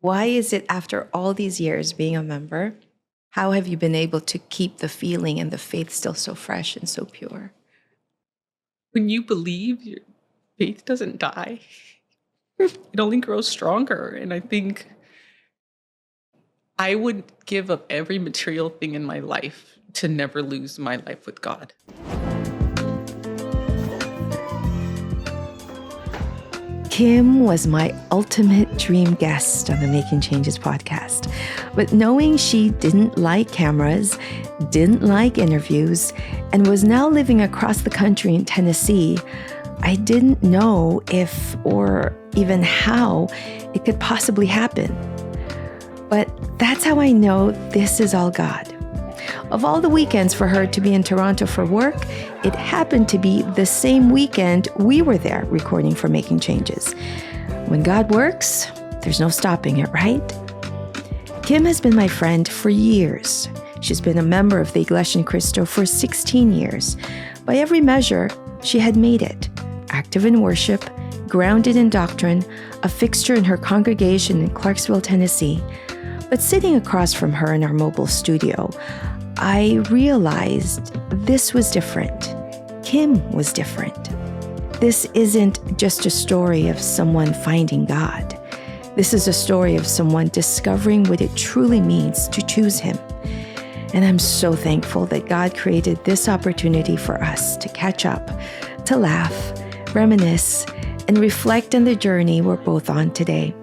Why is it after all these years being a member, how have you been able to keep the feeling and the faith still so fresh and so pure? When you believe, your faith doesn't die. It only grows stronger. And I think I would give up every material thing in my life to never lose my life with God. Kim was my ultimate dream guest on the Making Changes podcast. But knowing she didn't like cameras, didn't like interviews, and was now living across the country in Tennessee, I didn't know if or even how it could possibly happen. But that's how I know this is all God. Of all the weekends for her to be in Toronto for work, it happened to be the same weekend we were there recording for Making Changes. When God works, there's no stopping it, right? Kim has been my friend for years. She's been a member of the Iglesia in Cristo for 16 years. By every measure, she had made it. Active in worship, grounded in doctrine, a fixture in her congregation in Clarksville, Tennessee. But sitting across from her in our mobile studio, I realized this was different. Kim was different. This isn't just a story of someone finding God. This is a story of someone discovering what it truly means to choose Him. And I'm so thankful that God created this opportunity for us to catch up, to laugh, reminisce, and reflect on the journey we're both on today.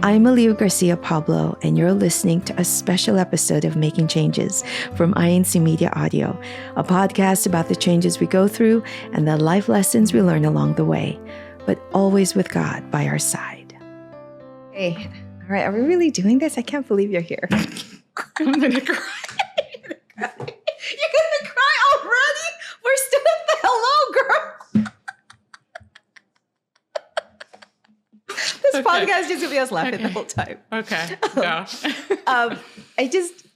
I'm Aliw Garcia Pablo, and you're listening to a special episode of Making Changes from INC Media Audio, a podcast about the changes we go through and the life lessons we learn along the way, but always with God by our side. Hey, all right, are we really doing this? I can't believe you're here. I'm going to cry. You're gonna cry already? We're still at the hello, girl. This podcast is just gonna be us laughing the whole time. Okay, go. I just,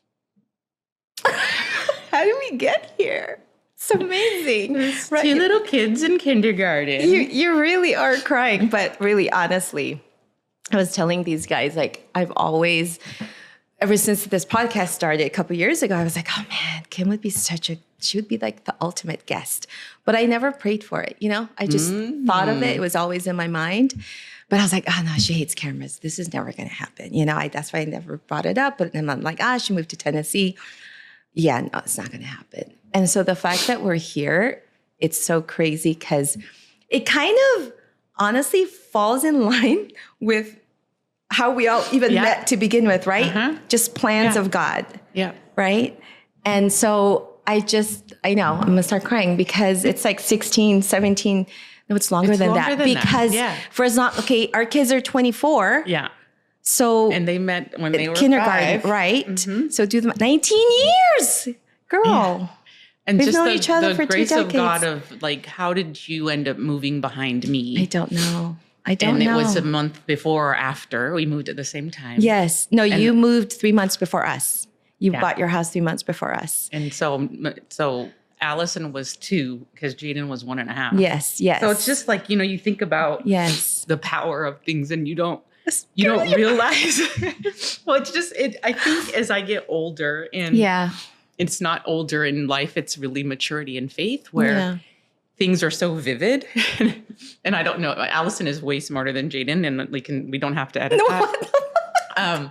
how did we get here? It's amazing. Right. Two little kids in kindergarten. You really are crying, but really, honestly, I was telling these guys, like, I've always, ever since this podcast started a couple years ago, I was like, oh man, Kim would be she would be like the ultimate guest. But I never prayed for it, you know? I just thought of it. It was always in my mind. But I was like, oh no, she hates cameras. This is never going to happen. You know, that's why I never brought it up. But then I'm like, she moved to Tennessee. Yeah, no, it's not going to happen. And so the fact that we're here, it's so crazy because it kind of honestly falls in line with how we all even met to begin with, right? Just plans of God. Yeah. Right? And so I know, I'm going to start crying because it's like 16, 17. No, it's longer than that. Because for as long, our kids are 24. Yeah. So. And they met when they were kindergarten, 5. right? Mm-hmm. So do the 19 years, girl. Yeah. And we've just known each other for 2 decades. The grace of God of like, how did you end up moving behind me? I don't know. And it was a month before or after. We moved at the same time. Yes. No, you moved 3 months before us. You bought your house 3 months before us. And so Allison was 2 because Jaden was 1.5. Yes. So it's just like, you think about the power of things and you don't realize. Well, I think as I get older and it's not older in life, it's really maturity in faith where things are so vivid. And I don't know, Allison is way smarter than Jaden and we don't have to edit that.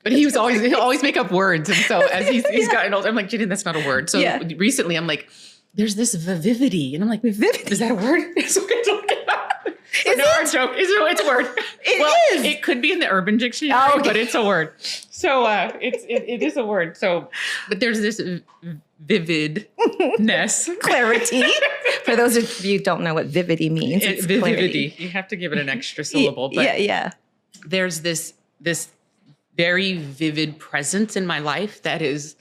But he'll always make up words. And so as he's gotten older, I'm like, Jaden, that's not a word. So recently I'm like, there's this vivivity. And I'm like, vivivity? Is that a word? It's our joke. It's a word. It is. It could be in the Urban Dictionary, but it's a word. So it is a word. So, but there's this vividness. Clarity. For those of you who don't know what vividity means, it's vivivity. Clarity. You have to give it an extra syllable. But there's this very vivid presence in my life that is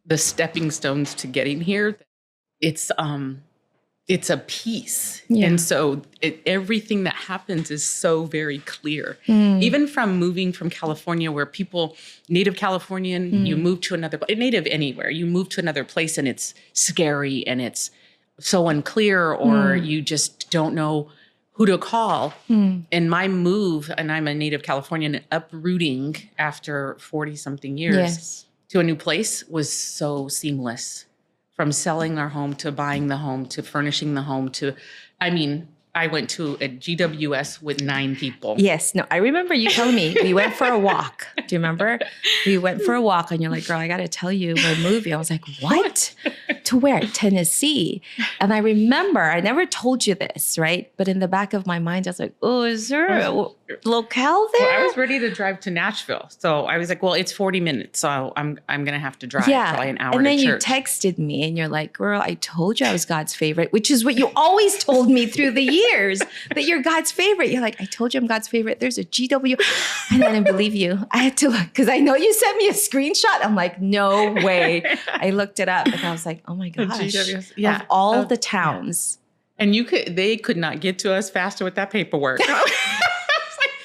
the stepping stones to getting here. It's a piece. Yeah. And so everything that happens is so very clear. Even from moving from California where native Californian, you move to another, native anywhere, you move to another place and it's scary and it's so unclear or you just don't know who to call. And my move, and I'm a native Californian, uprooting after 40 something years to a new place was so seamless. From selling our home to buying the home to furnishing the home to, I went to a GWS with 9 people. Yes. No, I remember you telling me we went for a walk. Do you remember? We went for a walk and you're like, girl, I got to tell you, we're moving. I was like, what? To where? Tennessee. And I remember, I never told you this, right? But in the back of my mind, I was like, oh, is there a locale there? Well, I was ready to drive to Nashville. So I was like, well, it's 40 minutes. So I'm going to have to drive probably an hour to church. And then you texted me and you're like, girl, I told you I was God's favorite, which is what you always told me through the years, that you're God's favorite. You're like, I told you I'm God's favorite. There's a GW. And I didn't believe you. I had to look because I know you sent me a screenshot. I'm like, no way. I looked it up and I was like, oh my gosh. Of all the towns. Yeah. And they could not get to us faster with that paperwork.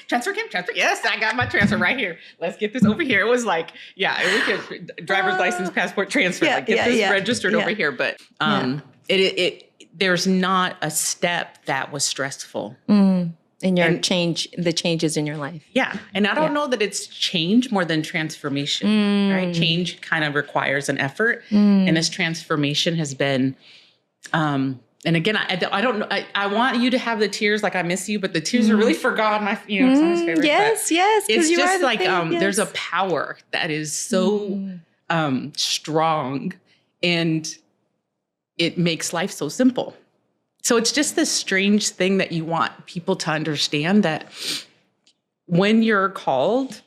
Transfer, Kim, transfer. Yes, I got my transfer right here. Let's get this over here. It was like, we could driver's license, passport, transfer. Get this registered over here. But there's not a step that was stressful. In your the changes in your life. Yeah. And I don't know that it's change more than transformation, right? Change kind of requires an effort. And this transformation has been, and again, I don't know. I want you to have the tears like I miss you, but the tears are really for God. And it's not his favorite. Yes. It's just like there's a power that is so strong, and it makes life so simple. So it's just this strange thing that you want people to understand, that when you're called,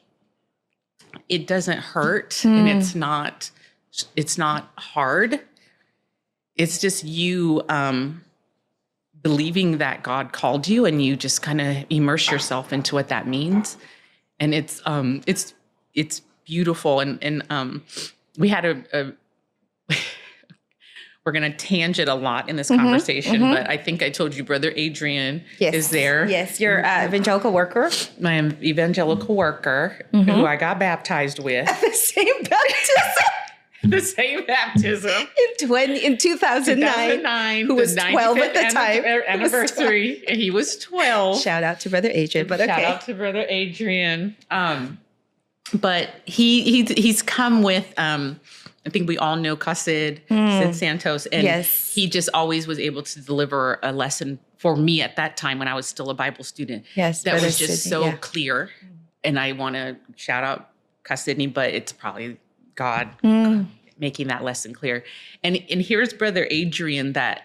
it doesn't hurt and it's not hard. It's just you believing that God called you, and you just kind of immerse yourself into what that means. And it's beautiful. And we had we're going to tangent a lot in this conversation, but I think I told you Brother Adrian is there. Yes, your evangelical worker. My evangelical worker who I got baptized with. The same baptism. The same baptism. In 2009. Who was 12 at the time. Anniversary. And he was 12. Shout out to Brother Adrian, but okay. Shout out to Brother Adrian. But he's come with, I think we all know Sid Santos. And he just always was able to deliver a lesson for me at that time when I was still a Bible student. Yes, that was just so clear. And I want to shout out Sydney, but it's probably God making that lesson clear. And here's Brother Adrian that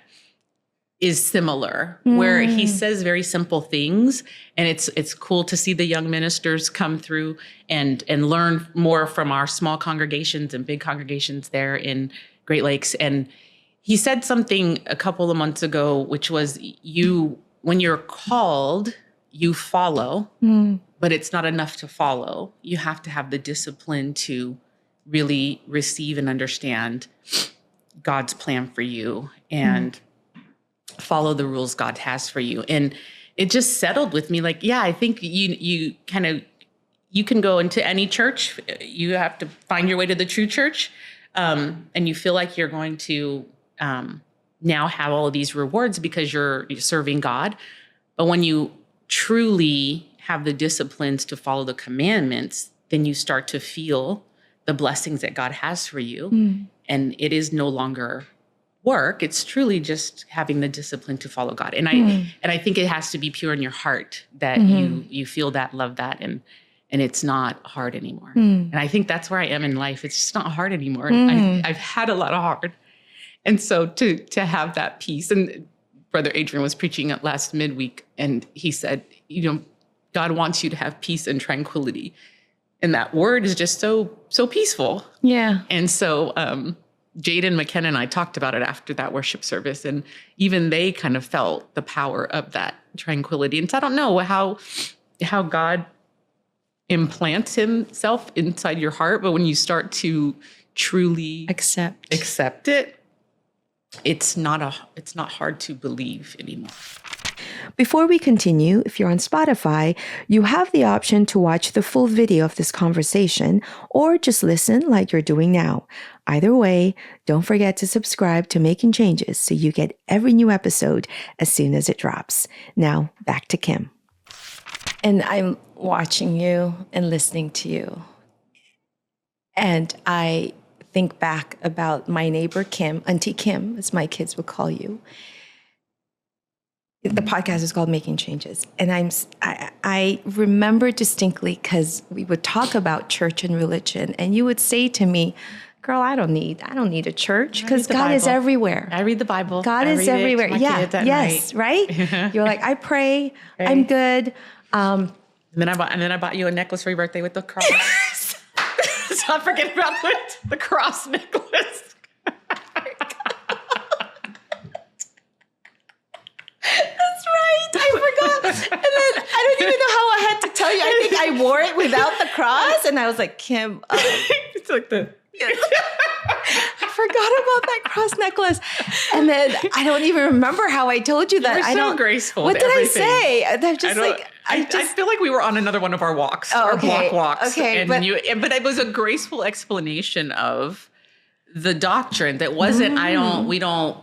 is similar, where he says very simple things, and it's cool to see the young ministers come through and learn more from our small congregations and big congregations there in Great Lakes. And he said something a couple of months ago, which was when you're called, you follow, but it's not enough to follow. You have to have the discipline to really receive and understand God's plan for you and follow the rules God has for you. And it just settled with me. Like, I think you can go into any church. You have to find your way to the true church. And you feel like you're going to now have all of these rewards because you're serving God. But when you truly have the disciplines to follow the commandments, then you start to feel the blessings that God has for you. And it is no longer work. It's truly just having the discipline to follow God. And I think it has to be pure in your heart that you feel that, love that, and it's not hard anymore. And I think that's where I am in life. It's just not hard anymore. I've had a lot of hard. And so to have that peace, and Brother Adrian was preaching at last midweek, and he said, God wants you to have peace and tranquility. And that word is just so peaceful. Yeah. And so Jaden McKenna and I talked about it after that worship service, and even they kind of felt the power of that tranquility. And so I don't know how God implants himself inside your heart, but when you start to truly accept it, it's not hard to believe anymore. Before we continue, if you're on Spotify, you have the option to watch the full video of this conversation or just listen like you're doing now. Either way, don't forget to subscribe to Making Changes so you get every new episode as soon as it drops. Now, back to Kim. And I'm watching you and listening to you. And I think back about my neighbor Kim, Auntie Kim, as my kids would call you. The podcast is called Making Changes. And I remember distinctly because we would talk about church and religion, and you would say to me, girl, I don't need a church because God is everywhere. I read the Bible. God is everywhere. Yes, right? You're like, I pray, right. I'm good. And then I bought you a necklace for your birthday with the cross. Let's not forget about the cross necklace. That's right. I forgot. And then I don't even know how I had to tell you. I think I wore it without the cross. And I was like, Kim. It's like the... I forgot about that cross necklace. And then I don't even remember how I told you that. You were so graceful. What did everything. I say? I'm just I feel like we were on another one of our walks, our block walks. Okay, but it was a graceful explanation of the doctrine that wasn't, we don't,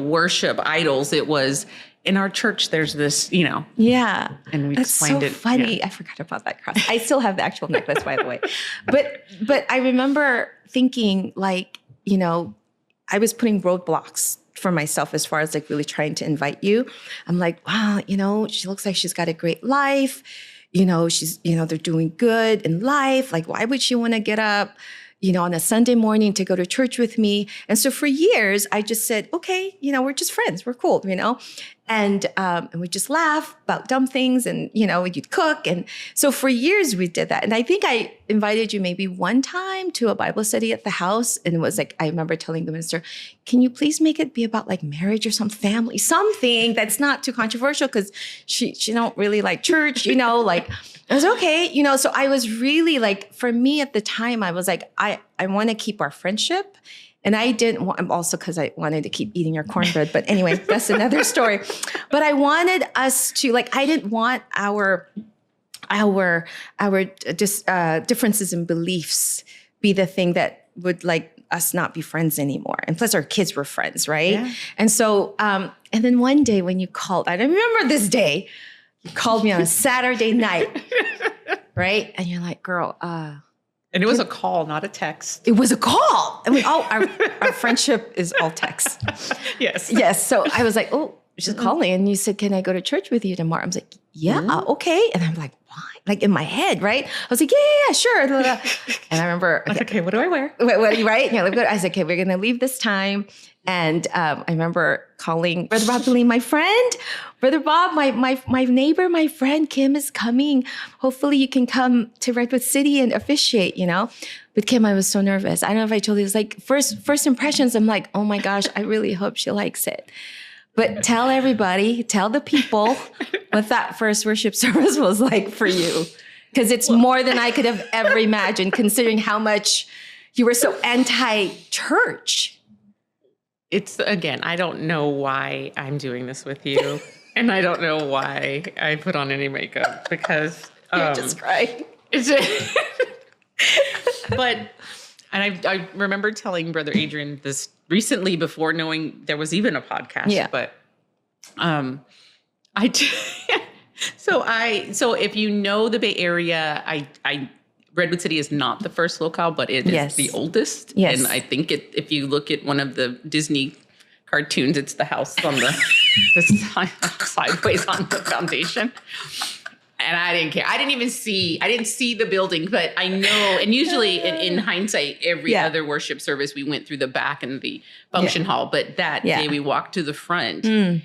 worship idols. It was in our church, there's this, Yeah. And we explained it. Funny. Yeah. I forgot about that cross. I still have the actual necklace, by the way. But I remember thinking like, I was putting roadblocks for myself as far as like really trying to invite you. I'm like, wow, she looks like she's got a great life. She's, they're doing good in life. Like, why would she want to get up, on a Sunday morning to go to church with me? And so for years, I just said, okay, we're just friends. We're cool, And we just laugh about dumb things and, you'd cook. And so for years we did that. And I think I invited you maybe one time to a Bible study at the house. And it was like, I remember telling the minister, can you please make it be about like marriage or some family, something that's not too controversial because she don't really like church, like I was okay. So I was really like, for me at the time, I was like, I want to keep our friendship. And I didn't want, also because I wanted to keep eating your cornbread. But anyway, that's another story. But I wanted us to, like, I didn't want our differences in beliefs be the thing that would like us not be friends anymore. And plus our kids were friends, right? Yeah. And so, and then one day when you called, I remember this day, you called me on a Saturday night, right? And you're like, girl, and it was a call, not a text. It was a call. I mean, our friendship is all text. Yes. Yes. So I was like, oh, she's calling. And you said, can I go to church with you tomorrow? I was like, yeah, okay. And I'm like, why? Like in my head, right? I was like, yeah, sure. And I remember, okay, what do I wear? Right? And you're like, I said, okay, we're going to leave this time. And I remember calling Brother Bob to leave my friend. Brother Bob, my neighbor, my friend Kim is coming. Hopefully you can come to Redwood City and officiate, But Kim, I was so nervous. I don't know if I told you, it was like first impressions. I'm like, oh my gosh, I really hope she likes it. But tell everybody, tell the people what that first worship service was like for you. Because it's more than I could have ever imagined, considering how much you were so anti-church. It's, again, I don't know why I'm doing this with you. And I don't know why I put on any makeup because... You're just crying. But, and I remember telling Brother Adrian this recently before knowing there was even a podcast. Yeah. But so if you know the Bay Area, Redwood City is not the first locale, but it is the oldest. Yes. And I think if you look at one of the Disney cartoons, it's the house on the sideways on the foundation. And I didn't care. I didn't see the building, but I know, and usually in hindsight, every other worship service, we went through the back and the function hall, but that day we walked to the front. Mm.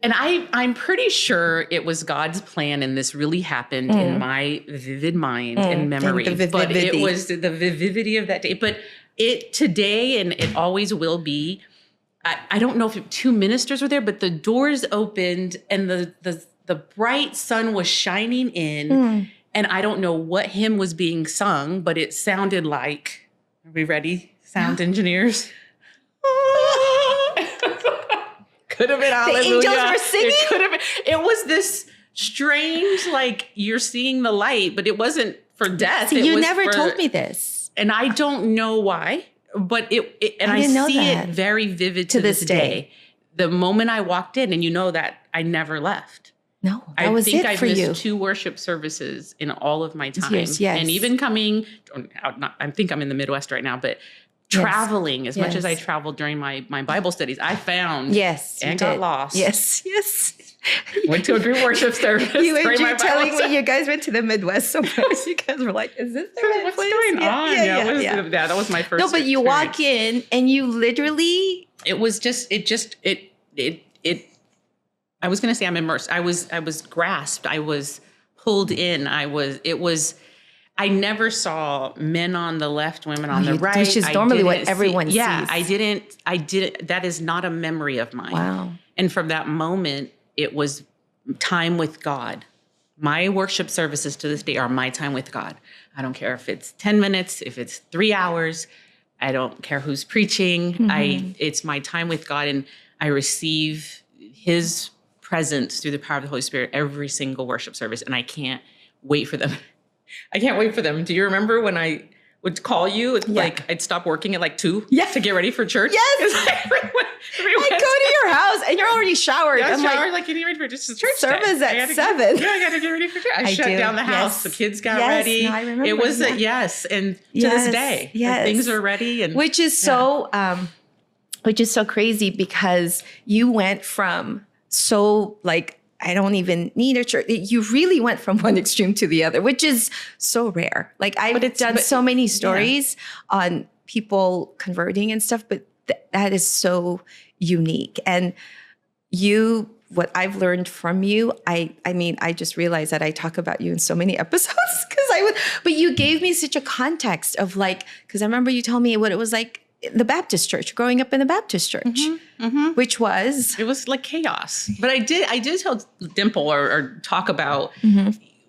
And I'm pretty sure it was God's plan, and this really happened in my vivid mind and memory. But it was the vividity of that day. But it today, and it always will be, I don't know if two ministers were there, but the doors opened and the bright sun was shining in. And I don't know what hymn was being sung, but it sounded like, are we ready, sound engineers? could have been Hallelujah. The angels were singing? It could have been. It was this strange, like, you're seeing the light, but it wasn't for death. See, you never told me this. And I don't know why, but I see it very vivid to this day. The moment I walked in, and you know that I never left. No, that was it for you. I think I've missed 2 worship services in all of my time. Yes. And even coming, I think I'm in the Midwest right now, but traveling as much as I traveled during my Bible studies, I found and got lost. Yes. Went to a group worship service. You were telling me you guys went to the Midwest so much. You guys were like, is this the right what's place? Going on? Yeah, that was my first. No, but you walk in and you literally. It was just. I was going to say I'm immersed. I was grasped. I was pulled in. I never saw men on the left, women on the right. Which is normally what everyone sees. Yeah, I didn't. That is not a memory of mine. Wow. And from that moment, it was time with God. My worship services to this day are my time with God. I don't care if it's 10 minutes, if it's 3 hours. I don't care who's preaching. It's my time with God, and I receive His presence through the power of the Holy Spirit every single worship service, and I can't wait for them. I can't wait for them. Do you remember when I would call you? It's like I'd stop working at like 2 to get ready for church. Yes. I go to your house and you're already showered. I'm showered, like getting ready for church service at 7. I got to get ready for church. I shut down the house. The kids got ready. No, I remember. It was and to this day, things are ready, and which is so crazy because you went from I don't even need a church. You really went from one extreme to the other, which is so rare. Like I've done so many stories on people converting and stuff, but that is so unique. And what I've learned from you, I mean, I just realized that I talk about you in so many episodes but you gave me such a context of because I remember you told me what it was like the Baptist church, growing up in the Baptist church, which was... It was like chaos. But I did tell Dimple or talk about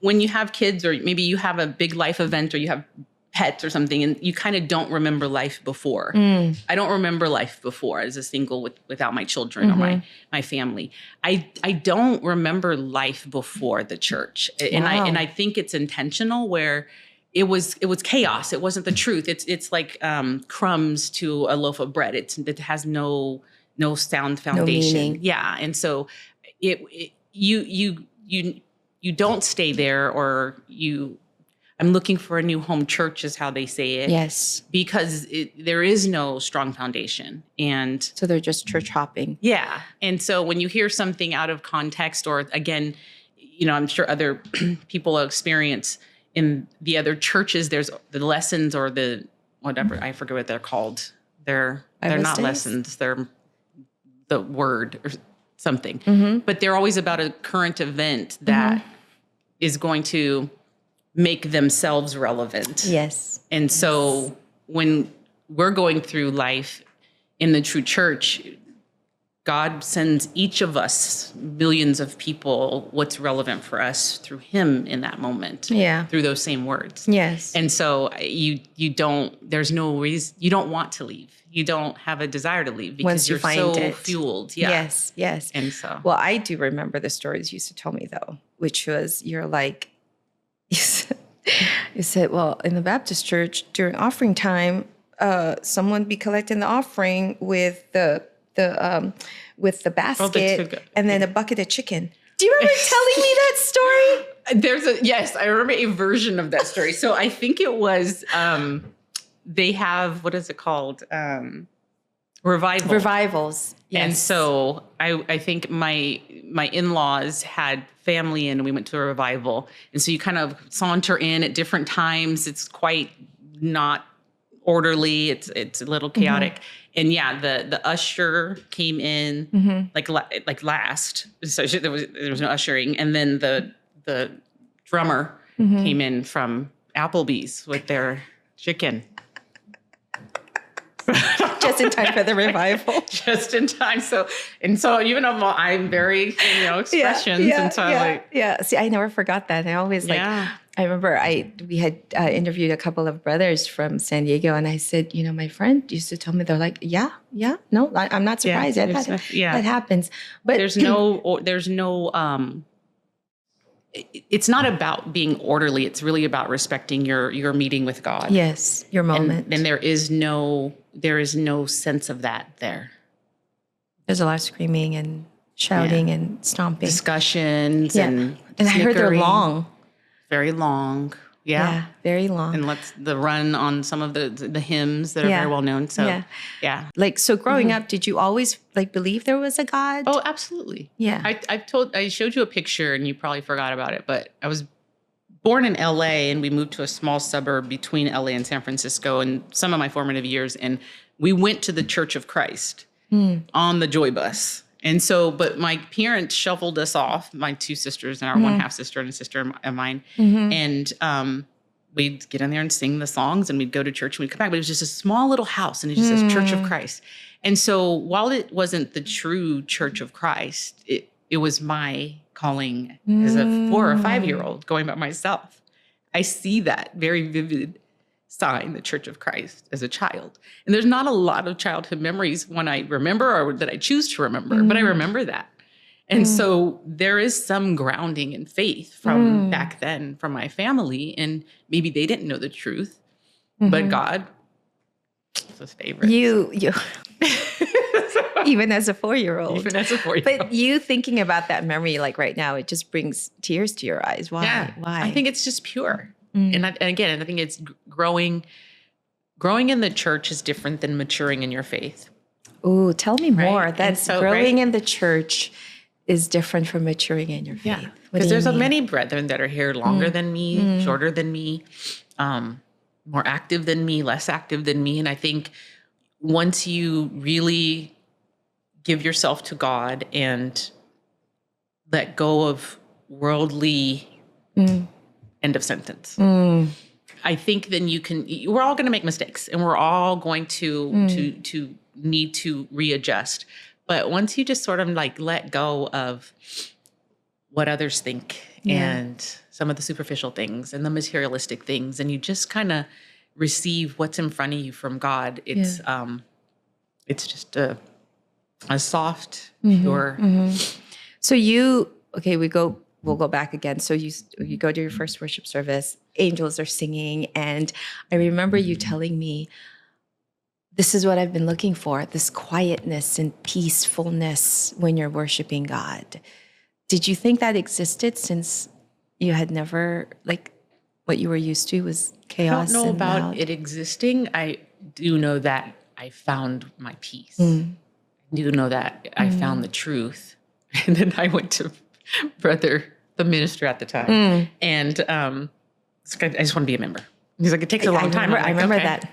when you have kids or maybe you have a big life event or you have pets or something and you kind of don't remember life before. I don't remember life before as a single without my children or my family. I don't remember life before the church. And I think it's intentional where... It was chaos. It wasn't the truth. It's like crumbs to a loaf of bread. It has no sound foundation. No meaning. Yeah, and so you don't stay there, or I'm looking for a new home church is how they say it. Yes, because there is no strong foundation, and so they're just church hopping. Yeah, and so when you hear something out of context, or again, I'm sure other people will experience. In the other churches, there's the lessons or the whatever, I forget what they're called. They're not lessons. They're the word or something. But they're always about a current event that is going to make themselves relevant. Yes. And so when we're going through life in the true church, God sends each of us, millions of people, what's relevant for us through Him in that moment. Yeah. Through those same words. Yes. And so there's no reason, you don't want to leave. You don't have a desire to leave because you're so fueled. Yeah. Yes. And so. Well, I do remember the stories you used to tell me though, which was you said, well, in the Baptist church during offering time, someone be collecting the offering with the basket and then a bucket of chicken. Do you remember telling me that story? Yes, I remember a version of that story. So I think it was, they have, what is it called? Revival. Revivals. Yes. And so I think my in-laws had family and we went to a revival. And so you kind of saunter in at different times. It's quite not orderly. It's a little chaotic. And yeah, the usher came in like last, so there was no ushering, and then the drummer came in from Applebee's with their chicken, just in time for the revival. Just in time. So even though I'm very expressions, and so See, I never forgot that. I always I remember we had interviewed a couple of brothers from San Diego, and I said, my friend used to tell me, they're like, yeah, no, I'm not surprised that happens. But there's no, it's not about being orderly. It's really about respecting your meeting with God. Yes, your moment. And there is no sense of that there. There's a lot of screaming and shouting and stomping. Discussions and I heard they're long. Very long. Yeah, very long. And let's the run on some of the hymns that are very well known. So so growing up, did you always believe there was a God? Oh, absolutely. Yeah. I showed you a picture and you probably forgot about it, but I was born in LA and we moved to a small suburb between LA and San Francisco in some of my formative years, and we went to the Church of Christ on the Joy Bus. And so, but my parents shuffled us off, my two sisters and our one half sister and a sister of mine. And we'd get in there and sing the songs and we'd go to church and we'd come back. But it was just a small little house and it just says Church of Christ. And so while it wasn't the true Church of Christ, it was my calling as a 4 or 5-year-old going by myself. I see that very vivid sign, the Church of Christ, as a child. And there's not a lot of childhood memories when I remember or that I choose to remember, but I remember that. And so there is some grounding in faith from back then from my family, and maybe they didn't know the truth, but God was his favorite. You even as a 4-year-old. Even as a 4-year-old. But you thinking about that memory right now, it just brings tears to your eyes. Why? Yeah. Why? I think it's just pure. And again, I think it's growing in the church is different than maturing in your faith. Ooh, tell me more. Right? That's growing in the church is different from maturing in your faith. Yeah, because there's many brethren that are here longer than me, shorter than me, more active than me, less active than me. And I think once you really give yourself to God and let go of worldly end of sentence. I think then we're all going to make mistakes and we're all going to need to readjust. But once you just sort of let go of what others think and some of the superficial things and the materialistic things, and you just kind of receive what's in front of you from God, it's just a soft, pure. So we'll go back again. So you go to your first worship service, angels are singing, and I remember you telling me, this is what I've been looking for, this quietness and peacefulness when you're worshiping God. Did you think that existed since you had never, what you were used to was chaos? I don't know about loud? It existing. I do know that I found my peace. I do know that I found the truth. And then I went to the minister at the time. And I just want to be a member. He's like, it takes a long time. I remember that.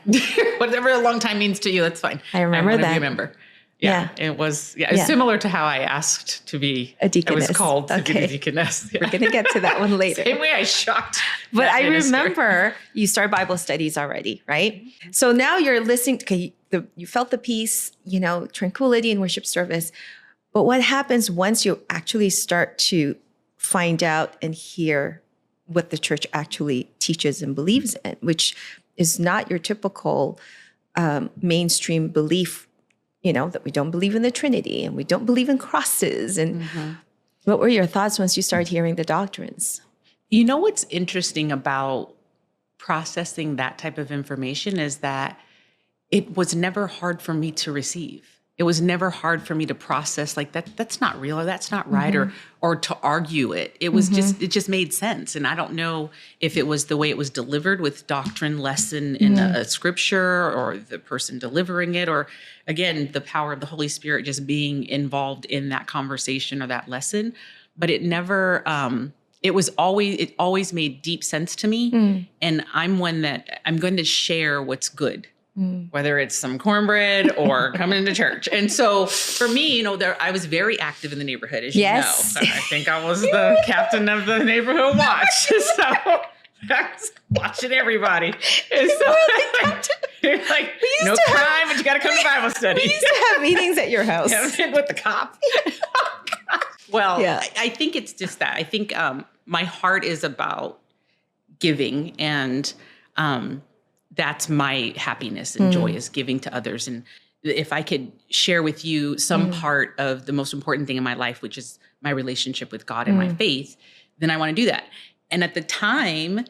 Whatever a long time means to you, that's fine. I remember want that. to be a member. Yeah. It was similar to how I asked to be a deaconess. I was called to be a deaconess. Yeah. We're going to get to that one later. Same way I shocked. But I remember you start Bible studies already, right? So now you're listening. You felt the peace, tranquility in worship service. But what happens once you actually start to find out and hear what the church actually teaches and believes in, which is not your typical mainstream belief, that we don't believe in the Trinity and we don't believe in crosses. And what were your thoughts once you started hearing the doctrines? You know what's interesting about processing that type of information is that it was never hard for me to receive. It was never hard for me to process that's not real or that's not right or to argue it. It was it just made sense. And I don't know if it was the way it was delivered with doctrine lesson in a scripture or the person delivering it, or again, the power of the Holy Spirit just being involved in that conversation or that lesson. But it never, it always made deep sense to me. And I'm one that I'm going to share what's good. Whether it's some cornbread or coming to church. And so for me, I was very active in the neighborhood, as you know. I think I was the captain of the neighborhood watch. So I was watching everybody. And so no crime, but you got to come to Bible study. We used to have meetings at your house. With the cop. Well, I think it's just that. I think my heart is about giving. And that's my happiness and joy, is giving to others. And if I could share with you some part of the most important thing in my life, which is my relationship with God and my faith, then I want to do that. And at the time,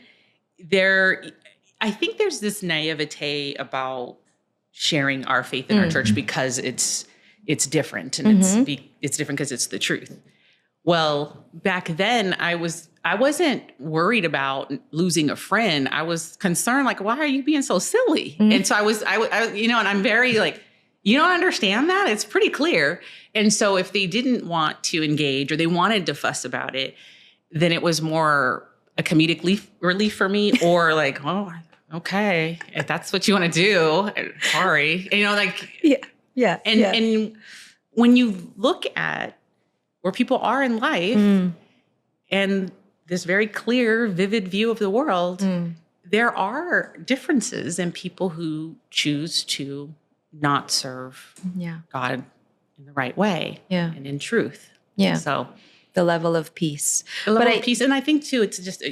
I think there's this naivete about sharing our faith in our church because it's different, and it's different because it's the truth. Well, back then I wasn't worried about losing a friend. I was concerned, like, why are you being so silly? And so I was, and I'm very like, you don't understand that? It's pretty clear. And so if they didn't want to engage or they wanted to fuss about it, then it was more a comedic relief for me, or like, oh, okay, if that's what you want to do, sorry. And when you look at where people are in life and this very clear, vivid view of the world, there are differences in people who choose to not serve God in the right way and in truth. Yeah. So the level of peace. And I think too, it's just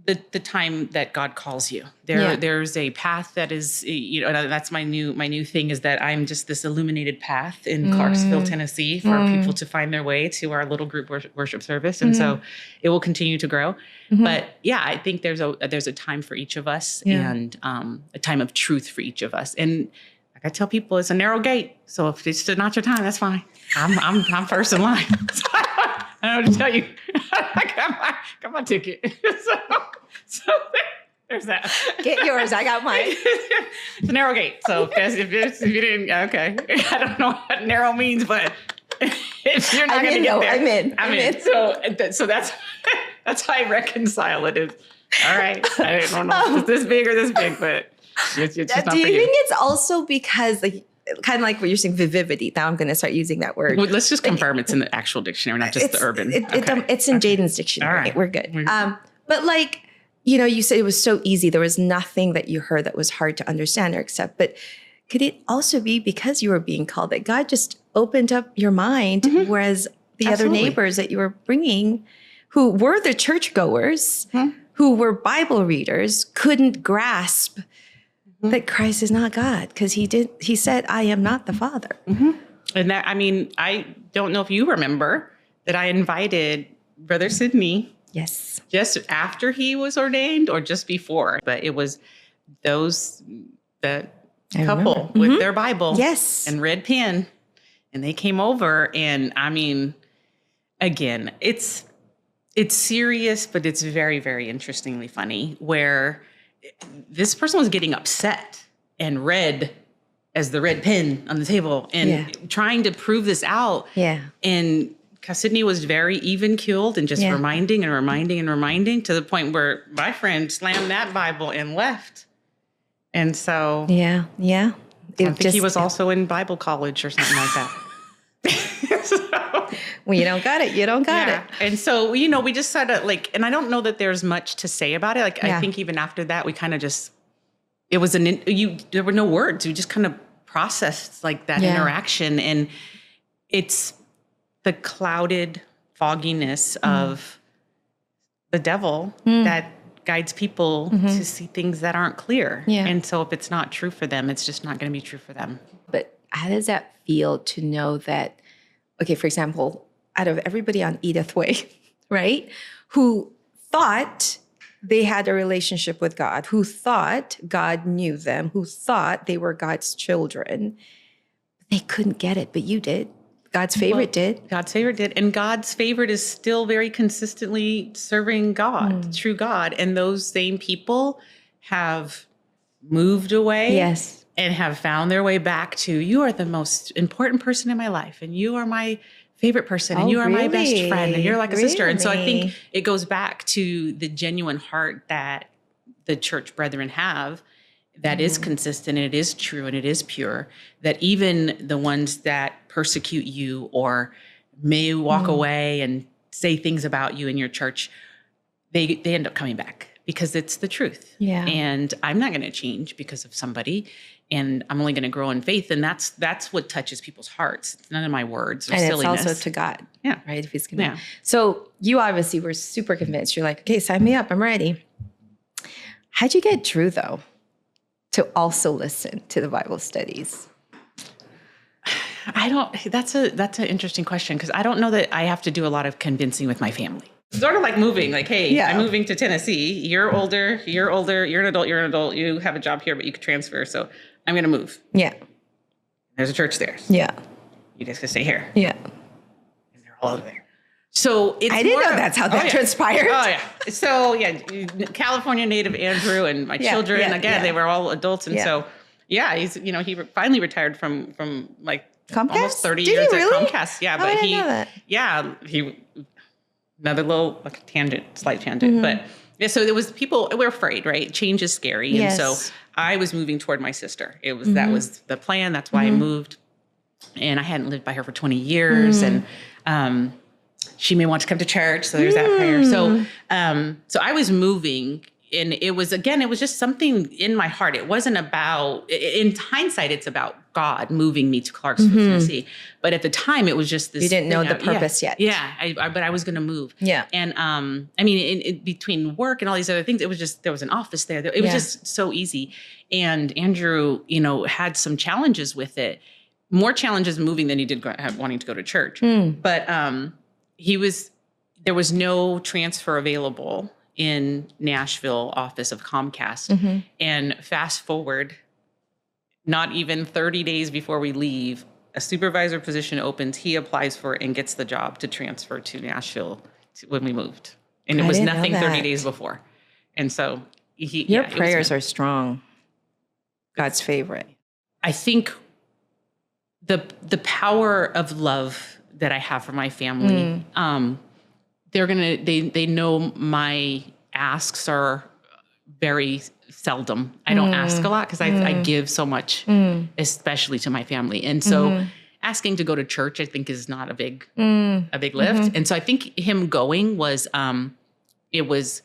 the time that God calls you. There's a path that is, and that's my new thing, is that I'm just this illuminated path in Clarksville, Tennessee, for people to find their way to our little group worship service. And so it will continue to grow. But I think there's a time for each of us, and a time of truth for each of us. And like I tell people, it's a narrow gate. So if it's not your time, that's fine. I'm first in line. So I don't know what to tell you. I got my ticket. So there's that. Get yours. I got mine. It's a narrow gate. So if you didn't, okay. I don't know what narrow means, but if you're not going to get there. I'm in. So that's how I reconcile it. Is all right. I don't know if it's this big or this big, but it's just not for you. Do you think it's also because, like, kind of like what you're saying, vivivity? Now I'm going to start using that word. Well, let's just confirm it's in the actual dictionary, not just the urban. It's in Jaden's dictionary. Right. We're good. But like, you said it was so easy. There was nothing that you heard that was hard to understand or accept. But could it also be because you were being called, that God just opened up your mind, whereas the other neighbors that you were bringing, who were the churchgoers, who were Bible readers, couldn't grasp that Christ is not God, because he said, I am not the Father. And that, I don't know if you remember that I invited Brother Sidney. Yes. Just after he was ordained or just before, but it was the couple with their Bible and red pen, and they came over, and again, it's serious, but it's very, very interestingly funny, where this person was getting upset and red as the red pen on the table and trying to prove this out. Yeah. And Sidney was very even-keeled and just reminding to the point where my friend slammed that Bible and left. And so I think he was also in Bible college or something like that. When you don't got it, you don't got it. And so, we just sort of and I don't know that there's much to say about it. I think even after that, we kind of just, there were no words. We just kind of processed that interaction. And it's the clouded fogginess of the devil that guides people to see things that aren't clear. Yeah. And so if it's not true for them, it's just not going to be true for them. But how does that feel to know that, okay, for example, out of everybody on Edith Way, right, who thought they had a relationship with God, who thought God knew them, who thought they were God's children, they couldn't get it, but you did. God's favorite did. God's favorite did. And God's favorite is still very consistently serving God, true God. And those same people have moved away. Yes. And have found their way back to, you are the most important person in my life, and you are my favorite person, and you are my best friend, and you're like a sister. And so I think it goes back to the genuine heart that the church brethren have, that is consistent, and it is true, and it is pure, that even the ones that persecute you or may walk away and say things about you in your church, they end up coming back because it's the truth. Yeah. And I'm not going to change because of somebody, and I'm only going to grow in faith. And that's what touches people's hearts. It's none of my words or silliness. And it's also to God. Yeah. Right? If he's going to. Yeah. So you obviously were super convinced. You're like, okay, sign me up. I'm ready. How'd you get Drew, though, to also listen to the Bible studies? That's an interesting question, because I don't know that I have to do a lot of convincing with my family. Sort of like moving, like, hey, I'm moving to Tennessee. You're older, you're an adult, you have a job here, but you could transfer. So I'm going to move. Yeah. There's a church there. Yeah. You guys can stay here. Yeah. And they're all over there. So I didn't know that's how that transpired. Oh, yeah. So, California native Andrew and my children, they were all adults. And so, he's, he finally retired from like Comcast? Almost 30 years really? at Comcast. Yeah, but he another little slight tangent. But so there was people, we're afraid, right? Change is scary. Yes. And so I was moving toward my sister. That was the plan. That's why I moved. And I hadn't lived by her for 20 years. And she may want to come to church. So there's that prayer. So I was moving, and it was just something in my heart. It wasn't about, in hindsight, it's about God moving me to Clarksville, Tennessee. But at the time, it was just this. You didn't know the purpose yet. Yeah, but I was going to move. Yeah. And in between work and all these other things, it was just, there was an office there. It was just so easy. And Andrew, had some challenges with it. More challenges moving than he did wanting to go to church. But there was no transfer available in Nashville office of Comcast. And fast forward, not even 30 days before we leave, a supervisor position opens. He applies for it and gets the job to transfer to Nashville when we moved. And it was nothing 30 days before. And so your prayers are strong. God's favorite. I think the power of love that I have for my family, they know my asks are very seldom. I don't ask a lot because I give so much, especially to my family. And so asking to go to church, I think, is not a big lift. And so I think him going was, it was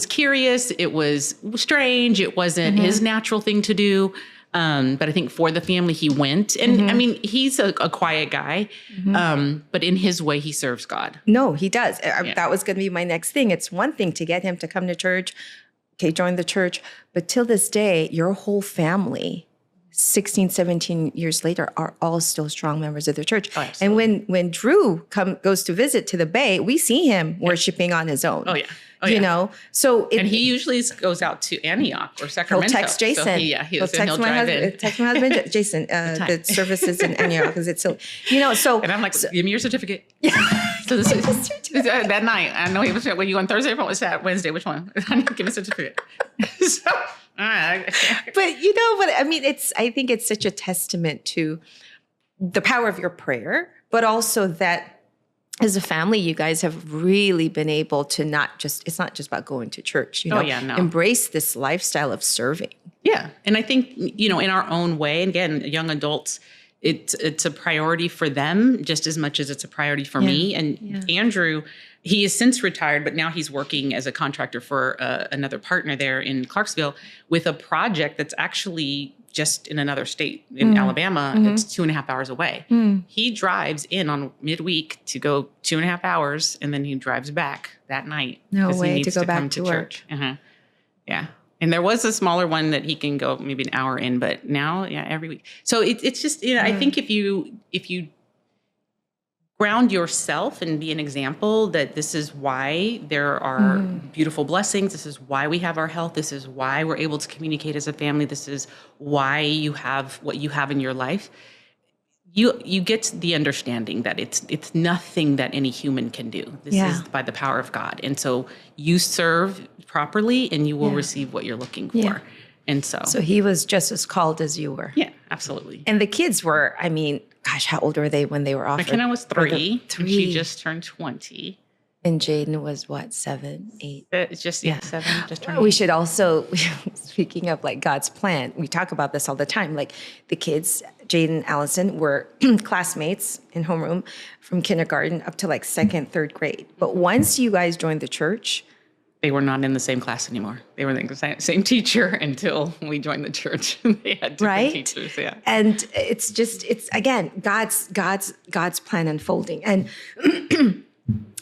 curious. It was strange. It wasn't his natural thing to do. But I think for the family, he went. And he's a quiet guy, but in his way, he serves God. No, he does. That was going to be my next thing. It's one thing to get him to come to church, join the church. But till this day, your whole family, 16, 17 years later, are all still strong members of the church. Oh, and when Drew goes to visit to the Bay, we see him worshiping on his own. Oh, yeah. So and he usually goes out to Antioch or Sacramento. He'll text Jason. So he'll text my husband, Jason. The service is in Antioch because it's so. And I'm like, give me your certificate. So this is that night. I know he was when you on Thursday or was that Wednesday? Which one? I need to give me a certificate. So, all right. But I think it's such a testament to the power of your prayer, but also that. As a family, you guys have really been able to it's not just about going to church, embrace this lifestyle of serving. Yeah. And I think, in our own way, and again, young adults, it's a priority for them just as much as it's a priority for me. And Andrew, he has since retired, but now he's working as a contractor for another partner there in Clarksville with a project that's actually just in another state in Alabama. It's 2.5 hours away. He drives in on midweek to go 2.5 hours, and then he drives back that night. No way he needs to go back to church. Yeah. And there was a smaller one that he can go maybe an hour in, but now, every week. So it's just, I think if you ground yourself and be an example that this is why there are beautiful blessings. This is why we have our health. This is why we're able to communicate as a family. This is why you have what you have in your life. You get the understanding that it's nothing that any human can do. This is by the power of God. And so you serve properly and you will receive what you're looking for. Yeah. And so he was just as called as you were. Yeah, absolutely. And the kids were, how old were they when they were offered? McKenna was 3. And she just turned 20. And Jaden was what, 7, 8? It's just 7, just turned 8. We should also, speaking of God's plan, we talk about this all the time. The kids, Jaden and Allison, were classmates in homeroom from kindergarten up to 2nd, 3rd grade. But once you guys joined the church, they were not in the same class anymore. They were the same teacher until we joined the church. They had different teachers, And it's again, God's plan unfolding. And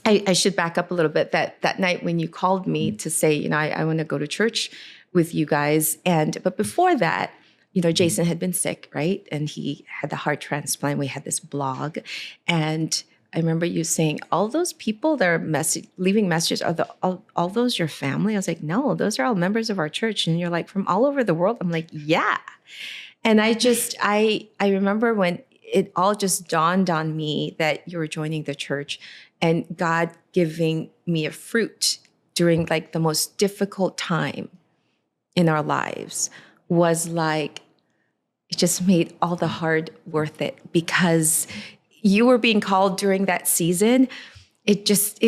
I should back up a little bit. That night when you called me to say, I want to go to church with you guys. But before that, Jason had been sick, right? And he had the heart transplant. We had this blog. And I remember you saying, all those people that are leaving messages, are all those your family? I was like, no, those are all members of our church. And you're like, from all over the world? I'm like, yeah. And I remember when it all just dawned on me that you were joining the church and God giving me a fruit during like the most difficult time in our lives was like, it just made all the hard worth it, because you were being called during that season. It just,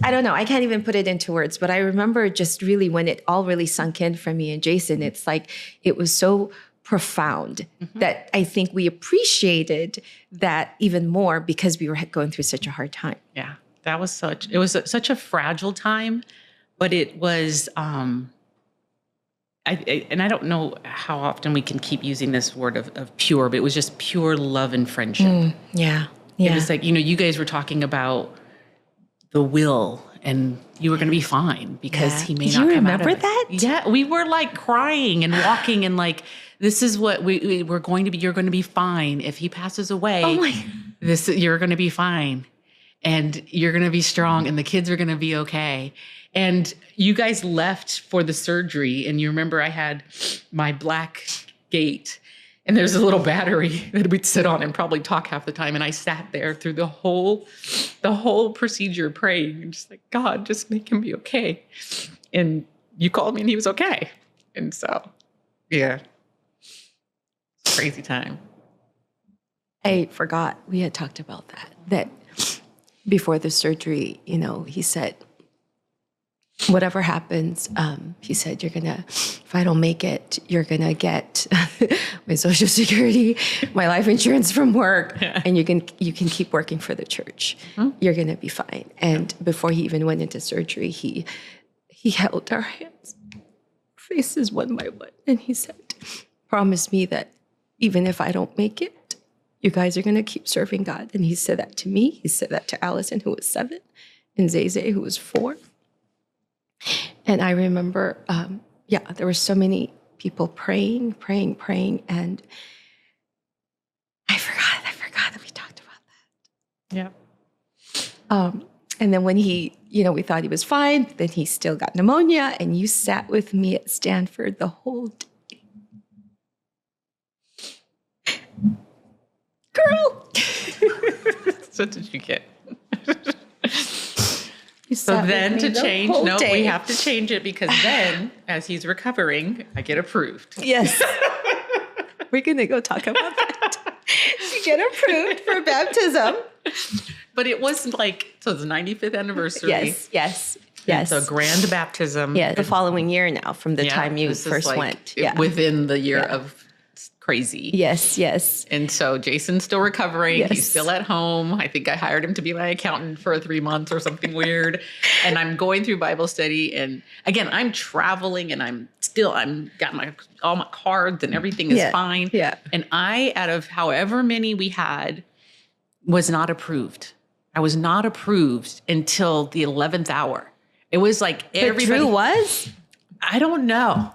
I don't know. I can't even put it into words, but I remember just really when it all really sunk in for me and Jason, it's like, it was so profound that I think we appreciated that even more because we were going through such a hard time. Yeah, it was such a fragile time, but it was, and I don't know how often we can keep using this word of pure, but it was just pure love and friendship. Yeah. It was like, you guys were talking about the will, and you were going to be fine because he may not come out of it. Do you remember that? Yeah, we were like crying and walking and like, this is what we're going to be. You're going to be fine. If he passes away, you're going to be fine, and you're going to be strong, and the kids are going to be okay. And you guys left for the surgery, and you remember I had my black gate, and there's a little battery that we'd sit on and probably talk half the time. And I sat there through the whole procedure praying, and just like, God, just make him be okay. And you called me and he was okay. And so, yeah, crazy time. I forgot we had talked about that before the surgery, he said, whatever happens, he said, if I don't make it, you're going to get my Social Security, my life insurance from work, and you can keep working for the church. You're going to be fine. And before he even went into surgery, he held our hands, faces one by one, and he said, promise me that even if I don't make it, you guys are going to keep serving God. And he said that to me. He said that to Allison, who was 7, and Zay, who was 4. And I remember, there were so many people praying, and I forgot that we talked about that. Yeah. And then when he, we thought he was fine, then he still got pneumonia, and you sat with me at Stanford the whole day. Girl! What did you get? So then to change, we have to change it, because then, as he's recovering, I get approved. Yes. We're going to go talk about that. You get approved for baptism. But it was like, so it's the 95th anniversary. Yes. It's a grand baptism. Yeah, the following year now from the time you first went. Yeah. Within the year of crazy. Yes. And so Jason's still recovering. Yes. He's still at home. I think I hired him to be my accountant for 3 months or something weird. And I'm going through Bible study. And again, I'm traveling, and I'm got all my cards, and everything is fine. Yeah. And I, out of however many we had, was not approved. I was not approved until the 11th hour. It was like everybody. But Drew was? I don't know.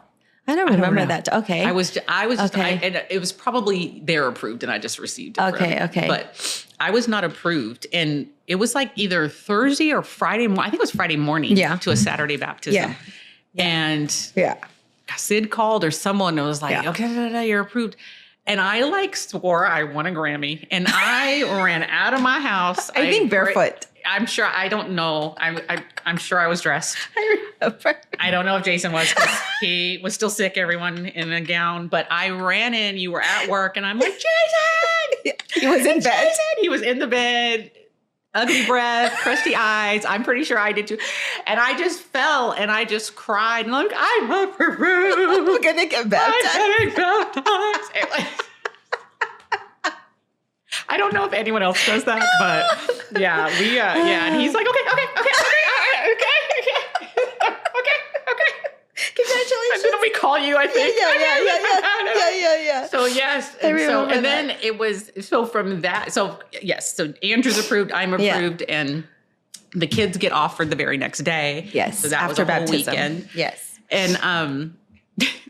I don't remember that. Okay. I was just, and it was probably they're approved, and I just received it. Okay. But I was not approved, and it was like either Thursday or Friday. I think it was Friday morning to a Saturday baptism. Yeah. And Sid called, or someone was like, okay, you're approved. And I swore I won a Grammy, and I ran out of my house. I think barefoot. I'm sure. I don't know. I'm sure I was dressed. I remember. I don't know if Jason was, because he was still sick. Everyone in a gown, but I ran in. You were at work, and I'm like, Jason. He was in bed. He was in the bed. Ugly breath, crusty eyes. I'm pretty sure I did too. And I just fell, and I just cried. And I'm like, I'm approved. We're gonna get baptized. I don't know if anyone else does that, but yeah, and he's like, okay. Congratulations. And then we call you, I think. Yeah. So yes. And then it was, so from that, so yes, so Andrew's approved, I'm approved, and the kids get offered the very next day. Yes. So that after was a whole baptism. weekend. Yes. And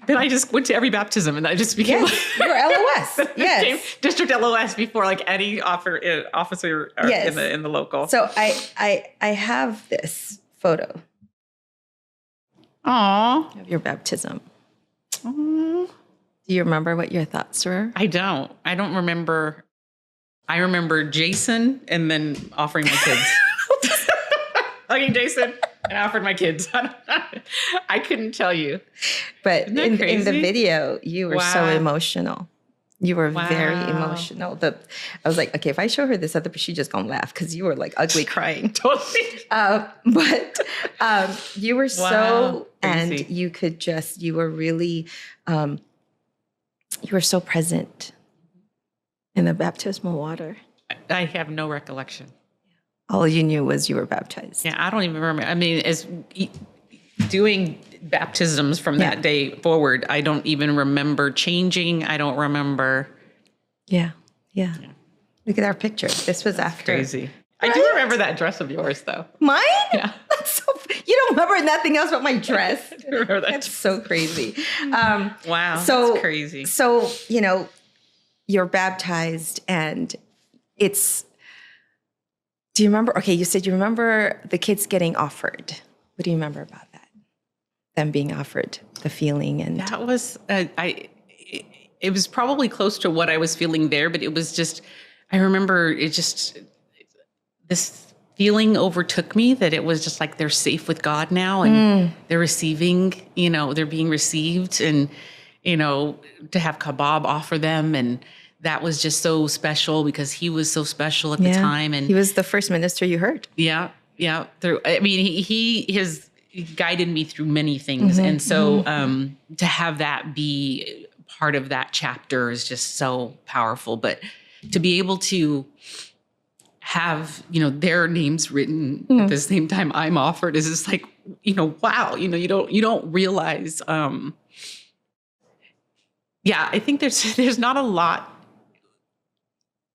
then I just went to every baptism, and I just became you're LOS. Yes. District LOS before like any officer in the local. So I have this photo. Aww. Of your baptism. Aww. Do you remember what your thoughts were? I don't remember. I remember Jason and then offering my kids. Okay, Jason, and offered my kids. I couldn't tell you. But in the video, you were so emotional. You were very emotional. I was like, okay, if I show her this other, she's just gonna laugh because you were like ugly crying. Totally. But you were so, crazy. And you were really, you were so present in the baptismal water. I have no recollection. All you knew was you were baptized. Yeah, I don't even remember. I mean, as doing baptisms from that day forward, I don't even remember changing. I don't remember. Yeah. Look at our picture. This was after. Crazy. Right? I do remember that dress of yours, though. Mine? Yeah. That's you don't remember nothing else but my dress. I remember that. That's so crazy. Wow. That's crazy. So, you're baptized and it's. Do you remember? Okay, you said you remember the kids getting offered. What do you remember about that? Them being offered, the feeling, and that was it was probably close to what I was feeling there, but it was just. I remember this feeling overtook me that it was just like they're safe with God now, and they're receiving. They're being received, and to have Kebab offer them and. That was just so special because he was so special at the time. And he was the first minister you heard. Yeah. I mean, he has guided me through many things. And so to have that be part of that chapter is just so powerful. But to be able to have, their names written at the same time I'm offered is just like, wow, you don't realize. I think there's not a lot.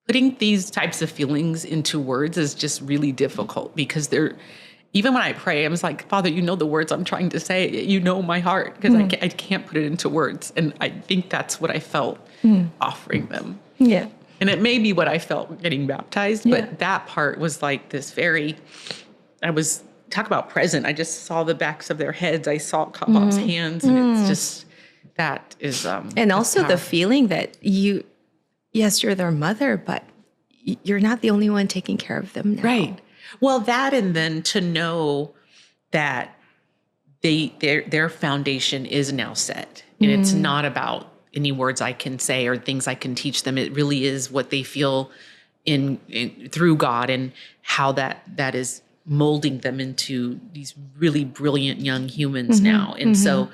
Putting these types of feelings into words is just really difficult because even when I pray, I'm just like, Father, the words I'm trying to say, my heart, because I can't put it into words. And I think that's what I felt offering them. Yeah. And it may be what I felt getting baptized, but that part was like this talk about present. I just saw the backs of their heads. I saw Bob's hands and it's just, that is, and also the feeling that yes, you're their mother, but you're not the only one taking care of them now. Right. Well, that and then to know that their foundation is now set. And it's not about any words I can say or things I can teach them. It really is what they feel in through God and how that is molding them into these really brilliant young humans now. And so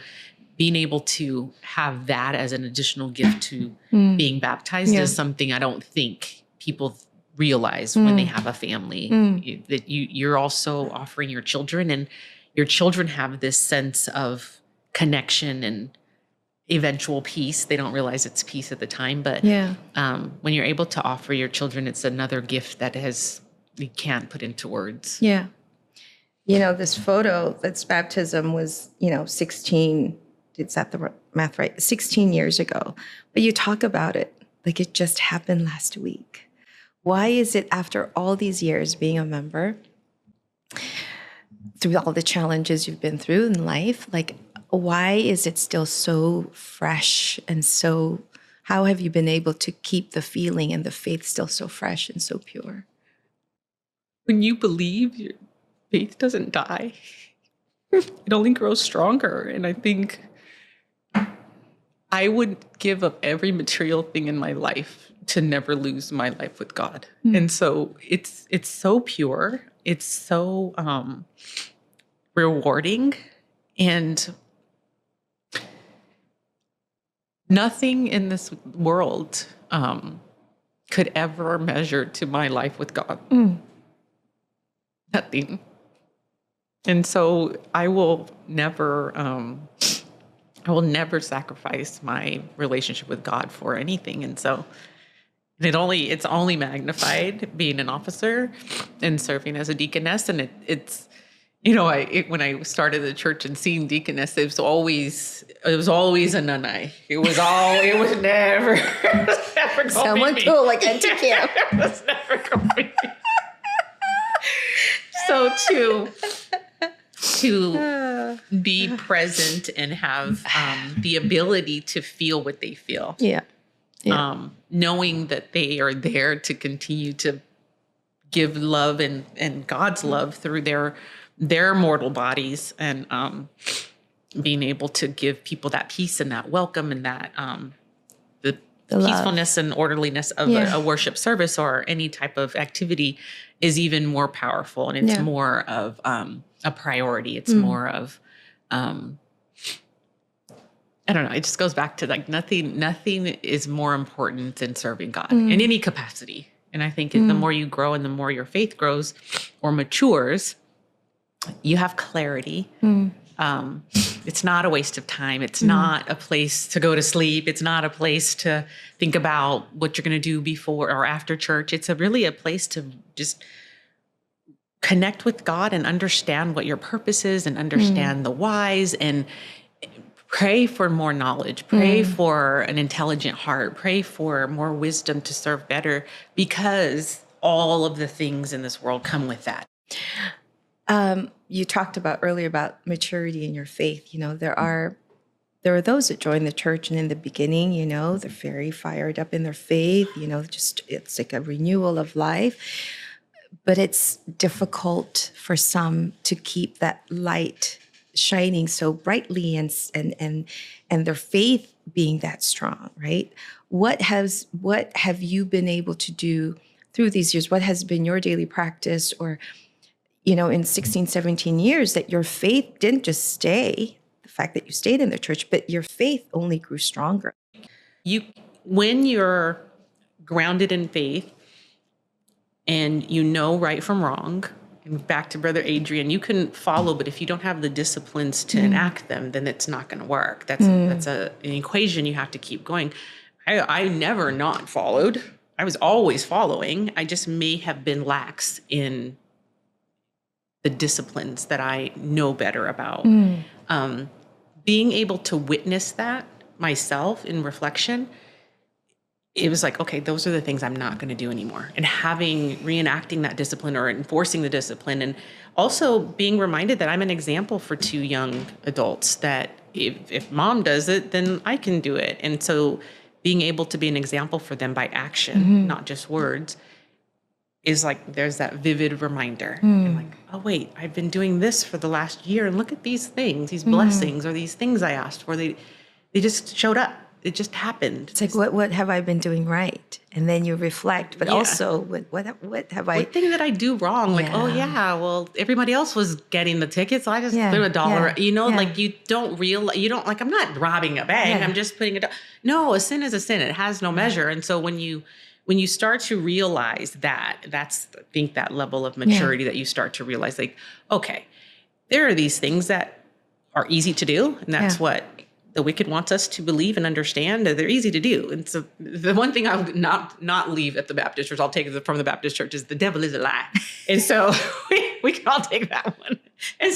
being able to have that as an additional gift to being baptized is something I don't think people realize when they have a family, that you're also offering your children, and your children have this sense of connection and eventual peace. They don't realize it's peace at the time, but when you're able to offer your children, it's another gift that you can't put into words. Yeah. This photo, that's baptism was, 16, is that the math right? 16 years ago. But you talk about it like it just happened last week. Why is it after all these years being a member, through all the challenges you've been through in life, like why is it still so fresh and so, how have you been able to keep the feeling and the faith still so fresh and so pure? When you believe, your faith doesn't die. It only grows stronger. And I think I would give up every material thing in my life to never lose my life with God. And so it's so pure. It's so rewarding, and nothing in this world could ever measure to my life with God. Nothing. And so I will never sacrifice my relationship with God for anything. And so It's only magnified being an officer and serving as a deaconess. And it's, when I started the church and seeing deaconess, it was always a nunai. It was never, never someone cool like Auntie Kim. It was never going to be. So to be present and have the ability to feel what they feel. Yeah. Knowing that they are there to continue to give love and God's love through their mortal bodies, and being able to give people that peace and that welcome and that the peacefulness and orderliness of a worship service or any type of activity is even more powerful, and it's more of a priority. It's more of I don't know. It just goes back to like nothing is more important than serving God in any capacity. And I think the more you grow and the more your faith grows or matures, you have clarity. It's not a waste of time. It's not a place to go to sleep. It's not a place to think about what you're going to do before or after church. It's really a place to just connect with God and understand what your purpose is and understand the whys, and pray for more knowledge, pray for an intelligent heart, pray for more wisdom to serve better, because all of the things in this world come with that. You talked about earlier about maturity in your faith. There are those that join the church, and in the beginning, they're very fired up in their faith. It's like a renewal of life. But it's difficult for some to keep that light shining so brightly and their faith being that strong, right? What have you been able to do through these years? What has been your daily practice, or in 16, 17 years, that your faith didn't just stay, the fact that you stayed in the church, but your faith only grew stronger? When you're grounded in faith and right from wrong, and back to Brother Adrian, you can follow, but if you don't have the disciplines to enact them, then it's not going to work. That's an equation you have to keep going. I never not followed. I was always following. I just may have been lax in the disciplines that I know better about. Being able to witness that myself in reflection, it was like, okay, those are the things I'm not going to do anymore. And reenacting that discipline or enforcing the discipline, and also being reminded that I'm an example for two young adults, that if mom does it, then I can do it. And so being able to be an example for them by action, not just words, is like, there's that vivid reminder. And like, oh wait, I've been doing this for the last year, and look at these things, these blessings, or these things I asked for. They just showed up. It just happened. It's like, what have I been doing right? And then you reflect, but also what have I... What thing did I do wrong? Like, well, everybody else was getting the tickets. So I just threw $1, like you don't realize, I'm not robbing a bank. I'm just putting no, a sin is a sin. It has no measure. And so when you start to realize that, that's, I think, that level of maturity that you start to realize, like, okay, there are these things that are easy to do. And that's what the wicked wants us to believe and understand, that they're easy to do. And so the one thing I would not leave at the Baptist church, I'll take it from the Baptist church, is the devil is a lie. And so we can all take that one. And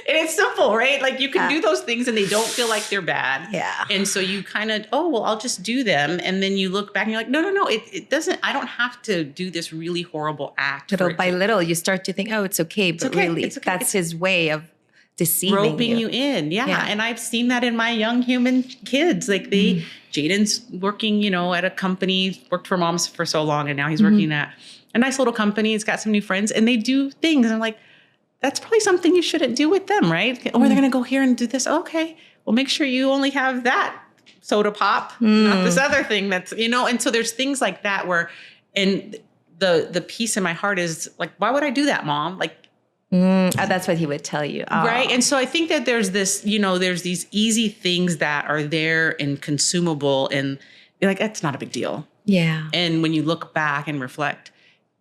it's simple, right? Like you can do those things and they don't feel like they're bad. Yeah. And so you kind of, I'll just do them. And then you look back and you're like, no, it doesn't, I don't have to do this really horrible act. Little by little, you start to think, it's okay. But really, that's his way of deceiving roping you in. Yeah. And I've seen that in my young human kids. Like Jaden's working, at a company, worked for moms for so long, and now he's working at a nice little company. He's got some new friends, and they do things. And I'm like, that's probably something you shouldn't do with them, right? Or they're going to go here and do this. Okay, well, make sure you only have that soda pop, not this other thing that's, and so there's things like that where, and the peace in my heart is like, why would I do that, Mom? Like, that's what he would tell you. Right. And so I think that there's this, there's these easy things that are there and consumable, and you're like, that's not a big deal. Yeah. And when you look back and reflect,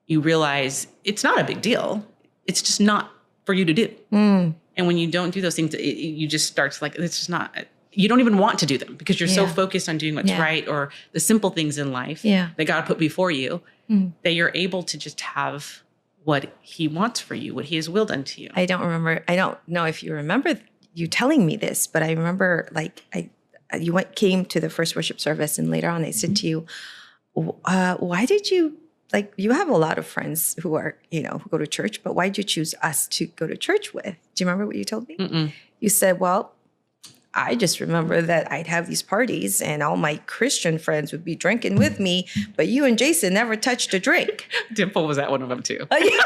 you realize it's not a big deal. It's just not for you to do. And when you don't do those things, you just start to like, it's just not, you don't even want to do them because you're so focused on doing what's right or the simple things in life that God put before you that you're able to just have what he wants for you, what he has willed unto you. I don't know if you remember you telling me this, but I remember you came to the first worship service and later on I said to you, why did you, you have a lot of friends who are, who go to church, but why did you choose us to go to church with? Do you remember what you told me? Mm-mm. You said, well, I just remember that I'd have these parties and all my Christian friends would be drinking with me, but you and Jason never touched a drink. Dimple was at one of them too. Oh, yeah.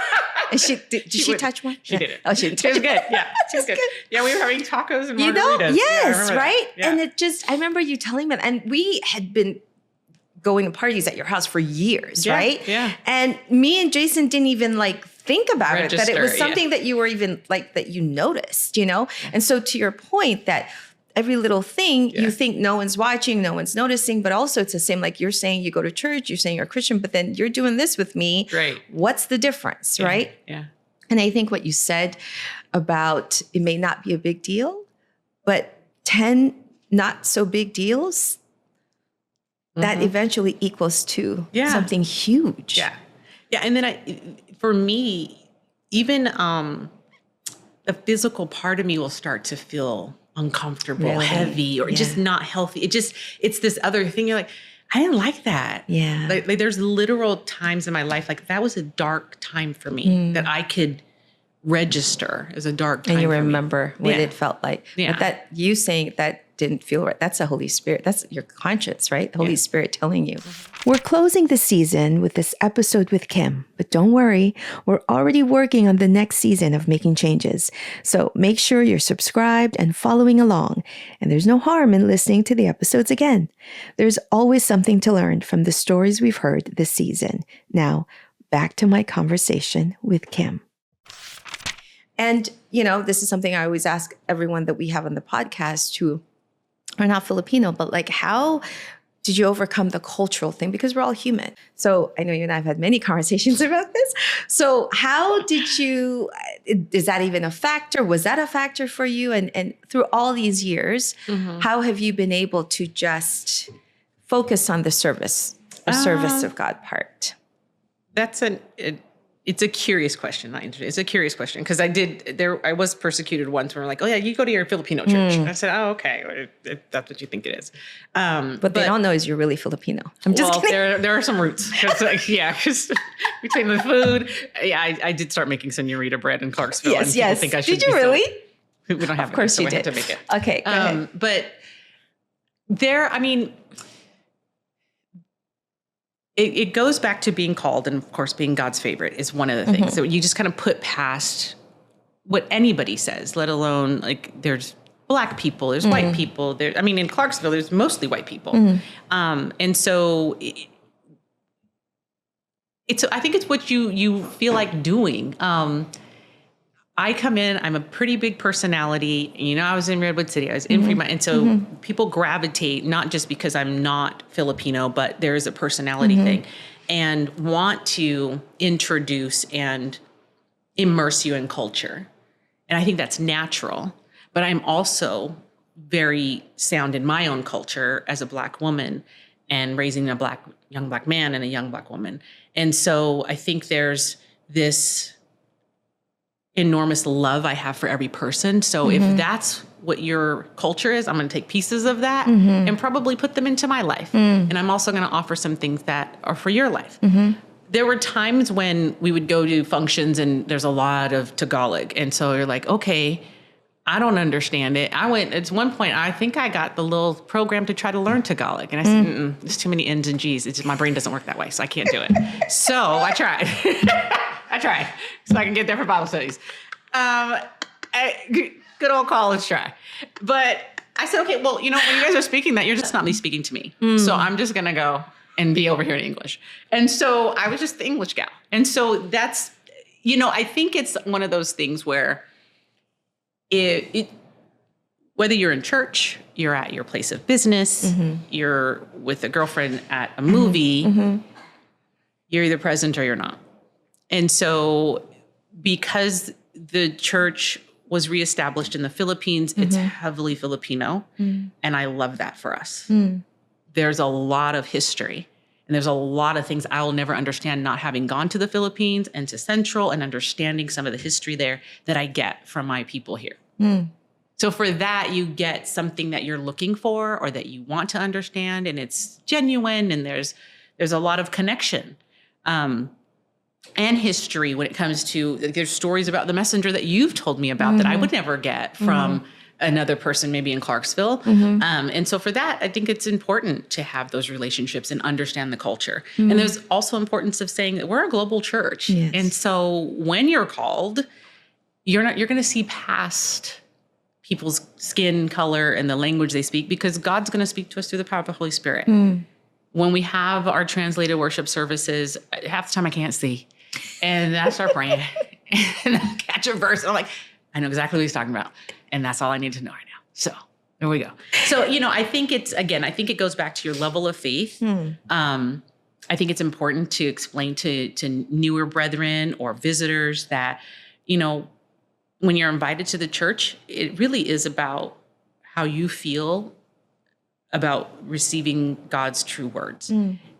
And did she touch one? She didn't. Oh, she didn't. She was good. Yeah, she was good. Yeah, we were having tacos and margaritas. Yes, right? Yeah. And I remember you telling me that. And we had been going to parties at your house for years, right? Yeah. And me and Jason didn't even think about it, that it was something that you were even that you noticed, And so to your point that every little thing you think no one's watching, no one's noticing, but also it's the same, you're saying you go to church, you're saying you're a Christian, but then you're doing this with me. Right. What's the difference, right? Yeah. And I think what you said about it may not be a big deal, but 10 not so big deals, that eventually equals to something huge. Yeah. Yeah. And then for me, even the physical part of me will start to feel uncomfortable, heavy, or just not healthy. It's this other thing. You're like, I didn't like that. Yeah. There's literal times in my life, that was a dark time for me that I could register as a dark time. And you remember what it felt like. Yeah. But that you saying that didn't feel right. That's the Holy Spirit. That's your conscience, right? The Holy Spirit telling you. We're closing the season with this episode with Kim, but don't worry, we're already working on the next season of Making Changes. So make sure you're subscribed and following along. And there's no harm in listening to the episodes again. There's always something to learn from the stories we've heard this season. Now, back to my conversation with Kim. And, this is something I always ask everyone that we have on the podcast who are not Filipino, but how did you overcome the cultural thing? Because we're all human. So I know you and I have had many conversations about this. So how did you, is that even a factor? Was that a factor for you? And through all these years, how have you been able to just focus on the service of God part? It's a curious question. It's a curious question because I was persecuted once where oh yeah, you go to your Filipino church. And I said, oh, okay, if that's what you think it is. But they don't know is you're really Filipino. I'm just kidding. There are some roots. Because between the food, I did start making señorita bread in Clarksville. Yes. Think I should did you really? We don't have it. Of course so you we did. have to make it. Okay, go ahead. But it goes back to being called, and of course, being God's favorite is one of the things that you just kind of put past what anybody says, let alone there's Black people, there's white people. In Clarksville, there's mostly white people. And so I think it's what you feel like doing. I come in, I'm a pretty big personality. I was in Redwood City, I was in Fremont. And so people gravitate, not just because I'm not Filipino, but there is a personality thing, and want to introduce and immerse you in culture. And I think that's natural. But I'm also very sound in my own culture as a Black woman and raising a young Black man and a young Black woman. And so I think there's this enormous love I have for every person. So if that's what your culture is, I'm going to take pieces of that and probably put them into my life. And I'm also going to offer some things that are for your life. There were times when we would go to functions and there's a lot of Tagalog. And so you're like, okay, I don't understand it. At one point, I think I got the little program to try to learn Tagalog. And I said, there's too many N's and G's. It's just, my brain doesn't work that way, so I can't do it. So I tried. So I can get there for Bible studies. Good old college try. But I said, okay, well, when you guys are speaking that, you're just not speaking to me. So I'm just going to go and be over here in English. And so I was just the English gal. And so that's, I think it's one of those things where whether you're in church, you're at your place of business, you're with a girlfriend at a movie, you're either present or you're not. And so because the church was reestablished in the Philippines. It's heavily Filipino. And I love that for us. There's a lot of history. And there's a lot of things I'll never understand not having gone to the Philippines and to Central and understanding some of the history there that I get from my people here. So for that, you get something that you're looking for or that you want to understand, and it's genuine, and there's a lot of connection and history when it comes to, there's stories about the messenger that you've told me about that I would never get from another person maybe in Clarksville. And so for that, I think it's important to have those relationships and understand the culture. And there's also importance of saying that we're a global church. Yes. And so when you're called, you're going to see past people's skin color and the language they speak, because God's going to speak to us through the power of the Holy Spirit. When we have our translated worship services, half the time I can't see. And I start praying and I catch a verse. And I'm like, I know exactly what he's talking about. And that's all I need to know right now. So there we go. So, I think I think it goes back to your level of faith. I think it's important to explain to newer brethren or visitors that, when you're invited to the church, it really is about how you feel about receiving God's true words.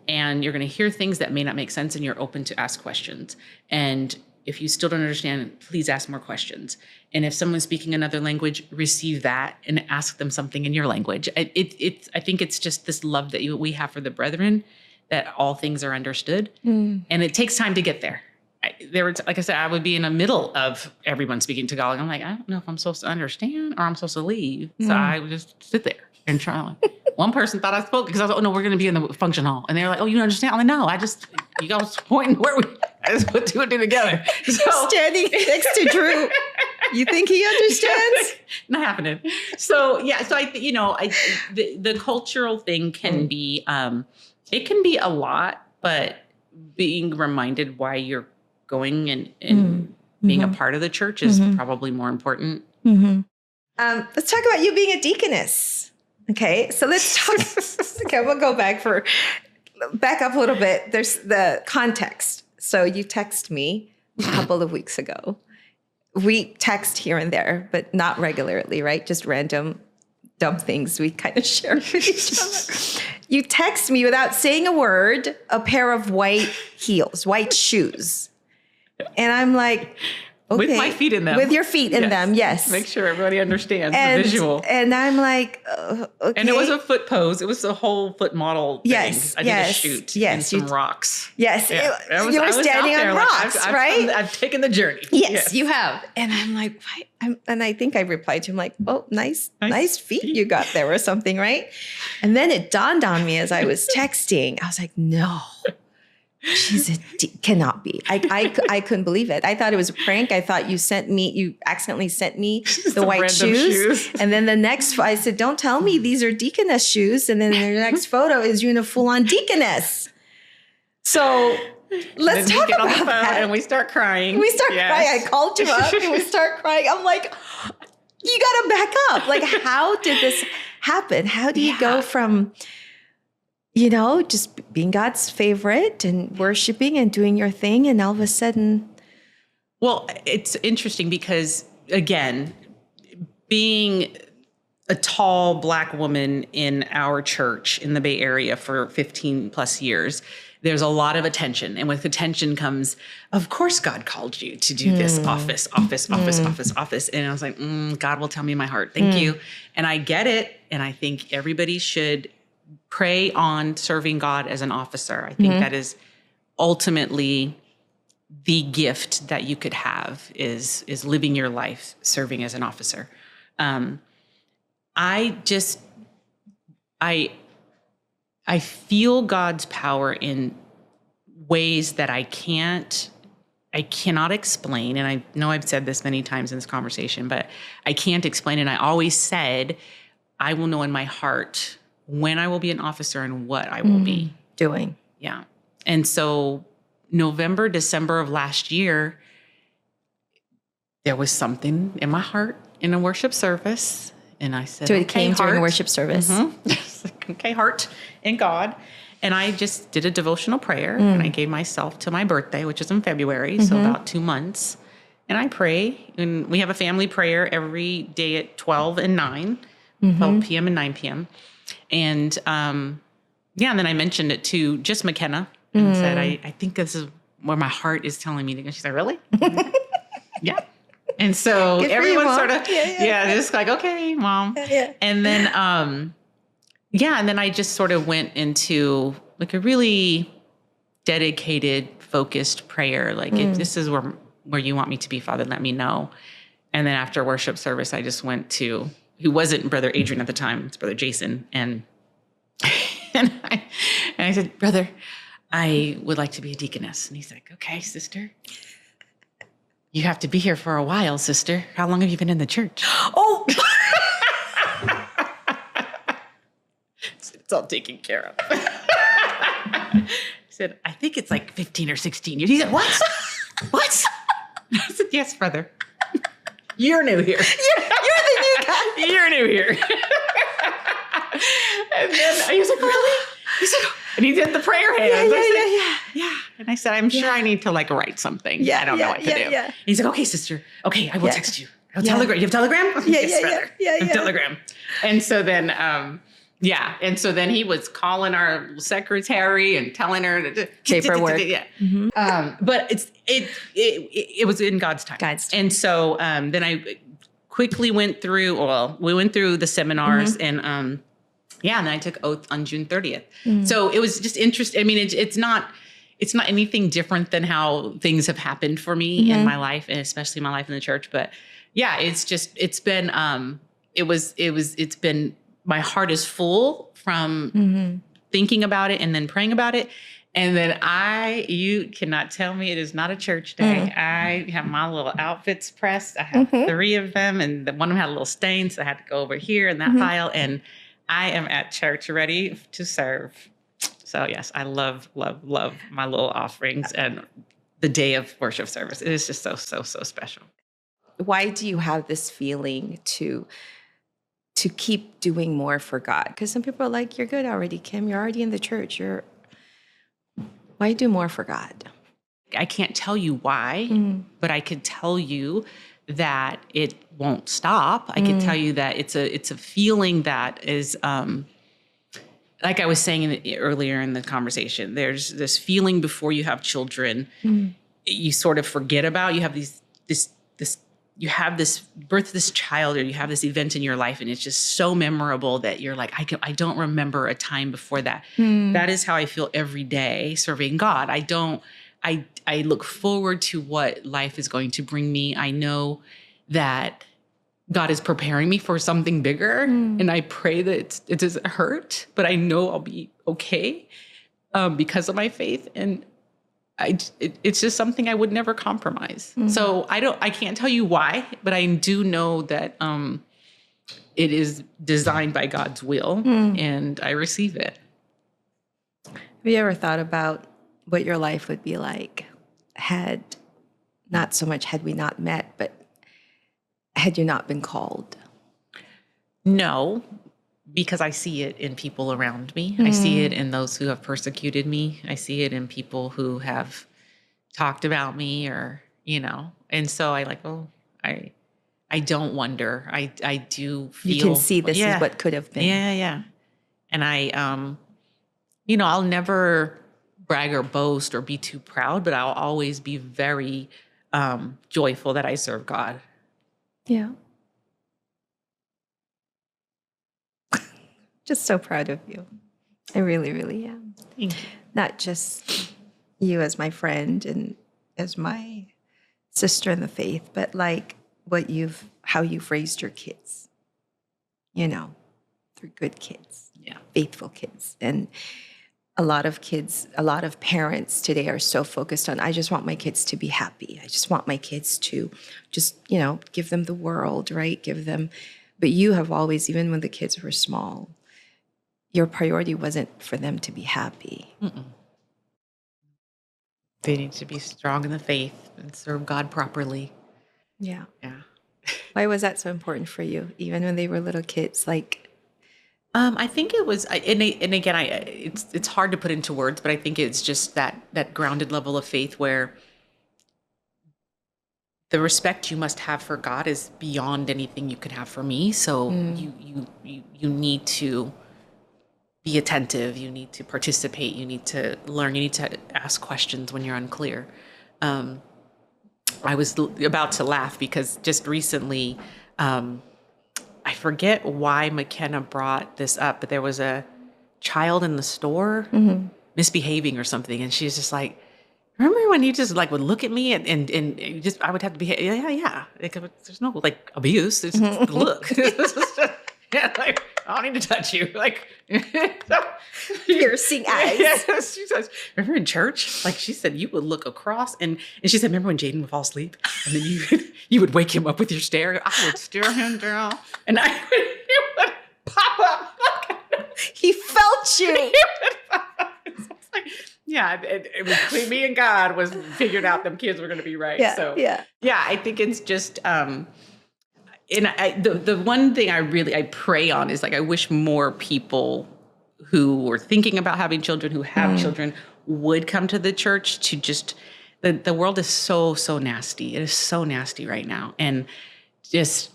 And you're going to hear things that may not make sense, and you're open to ask questions. And if you still don't understand, please ask more questions. And if someone's speaking another language, receive that and ask them something in your language. I think it's just this love that we have for the brethren, that all things are understood. And it takes time to get there. Like I said, I would be in the middle of everyone speaking Tagalog. I'm like, I don't know if I'm supposed to understand or I'm supposed to leave. So I would just sit there and try. One person thought I spoke because I was like, oh no, we're going to be in the function hall. And they're like, oh, you understand? I'm like, no, you guys pointing I just put two and two together. So, standing next to Drew. You think he understands? Not happening. So yeah, so the cultural thing can be, it can be a lot, but being reminded why you're going and being a part of the church is probably more important. Let's talk about you being a deaconess. Okay, so let's talk. Okay, we'll go back up a little bit. There's the context. So you text me a couple of weeks ago. We text here and there, but not regularly, right? Just random dumb things we kind of share with each other. You text me without saying a word, a pair of white heels, white shoes. And I'm like, okay. With my feet in them. With your feet in them, yes. Make sure everybody understands the visual. And I'm like, okay. And it was a foot pose. It was a whole foot model thing. Yes, I did a shoot and some rocks. Yes. Yeah. You were standing on rocks, right? I've taken the journey. Yes, you have. And I'm like, and I think I replied to him like, oh, nice feet you got there or something, right? And then it dawned on me as I was texting. I was like, no. Cannot be. I couldn't believe it. I thought it was a prank. I thought you accidentally sent me the white shoes. And then the next, I said, don't tell me these are deaconess shoes. And then the next photo is you in a full-on deaconess. So let's talk about that. And we start crying. Crying. I called you up and we start crying. I'm like, you got to back up. Like, how did this happen? How do you go from just being God's favorite and worshiping and doing your thing, and all of a sudden? Well, it's interesting because, again, being a tall Black woman in our church in the Bay Area for 15 plus years, there's a lot of attention. And with attention comes, of course, God called you to do this office. And I was like, God will tell me my heart. Thank you. And I get it. And I think everybody should pray on serving God as an officer. I think that is ultimately the gift that you could have is living your life serving as an officer. I feel God's power in ways that I cannot explain. And I know I've said this many times in this conversation, but I can't explain. And I always said, I will know in my heart when I will be an officer and what I will be doing. Yeah. And so November, December of last year, there was something in my heart in a worship service. And I said, so it came during a worship service. Okay, heart in God. And I just did a devotional prayer and I gave myself to my birthday, which is in February. So about 2 months. and I pray. And we have a family prayer every day at 12 and 9, 12 p.m. and 9 p.m. And and then I mentioned it to just McKenna and said, I think this is where my heart is telling me to go. She's like, really? Yeah. And so everyone sort of, just like, okay, Mom. Yeah. And then, and then I just sort of went into like a really dedicated, focused prayer. Like, if this is where you want me to be, Father, let me know. And then after worship service, I just went to, who wasn't Brother Adrian at the time, it's Brother Jason. And I said, Brother, I would like to be a deaconess. And he's like, okay, sister. You have to be here for a while, sister. How long have you been in the church? Oh! It's all taken care of. He said, I think it's like 15 or 16 years. He said, what? What? I said, yes, brother. You're new here. You're the new guy. You're new here. And then he was like, really? He said, and he did the prayer hands. Yeah. And I said, I'm sure I need to like write something. I don't know what to do. Yeah. He's like, okay, sister. Okay, I will text you. I'll Telegram. You have Telegram? Yes, brother. Yeah. Telegram. And so then, and so then he was calling our secretary and telling her to paperwork. But it was in God's time. And so then I quickly went through. Well, we went through the seminars and and then I took oath on June 30th. So it was just interesting. I mean, it's not anything different than how things have happened for me in my life, and especially my life in the church. But it's been my heart is full from thinking about it and then praying about it. And then you cannot tell me it is not a church day. I have my little outfits pressed. I have 3 of them, and one of them had a little stain, so I had to go over here in that pile. And I am at church ready to serve. So yes, I love, love, love my little offerings and the day of worship service. It is just so, so, so special. Why do you have this feeling to keep doing more for God? Because some people are like, you're good already, Kim. You're already in the church. Why do more for God? I can't tell you why, but I could tell you that it won't stop. I can tell you that it's a feeling that is, like I was saying earlier in the conversation, there's this feeling before you have children, you sort of forget about. You have you have this birth, this child, or you have this event in your life, and it's just so memorable that you're like, I don't remember a time before that. That is how I feel every day serving God. I look forward to what life is going to bring me. I know that God is preparing me for something bigger, and I pray that it doesn't hurt, but I know I'll be okay because of my faith. And it's just something I would never compromise. So I can't tell you why, but I do know that it is designed by God's will, and I receive it. Have you ever thought about what your life would be like not so much had we not met, but had you not been called? No, because I see it in people around me. I see it in those who have persecuted me. I see it in people who have talked about me, or, and so I don't wonder. I do feel. You can see this is what could have been. Yeah. And I'll never brag or boast or be too proud, but I'll always be very joyful that I serve God. Yeah. Just so proud of you. I really, really am. Thank you. Not just you as my friend and as my sister in the faith, but like how you've raised your kids. Through good kids. Yeah. Faithful kids. And a lot of parents today are so focused on, I just want my kids to be happy. I just want my kids to just, give them the world, right? But you have always, even when the kids were small, your priority wasn't for them to be happy. They need to be strong in the faith and serve God properly. Yeah. Yeah. Why was that so important for you, even when they were little kids? I think it was, and again, it's hard to put into words, but I think it's just that grounded level of faith where the respect you must have for God is beyond anything you can have for me. So you need to be attentive. You need to participate. You need to learn. You need to ask questions when you're unclear. I was about to laugh because just recently, I forget why McKenna brought this up, but there was a child in the store misbehaving or something. And she's just like, remember when you just like would look at me and you just, I would have to behave. Yeah. Like, there's no like abuse. There's just the look. Yeah, like, I don't need to touch you. Like, piercing eyes. Yes, she says, remember in church? Like she said, you would look across and she said, remember when Jaden would fall asleep and then you would wake him up with your stare? I would stare him down and he would pop up. He felt you. Yeah, it was me and God was figured out them kids were going to be right. Yeah, I think it's just, and the one thing I pray on is like, I wish more people who were thinking about having children, who have children, would come to the church to just, the world is so nasty. It is so nasty right now. And just,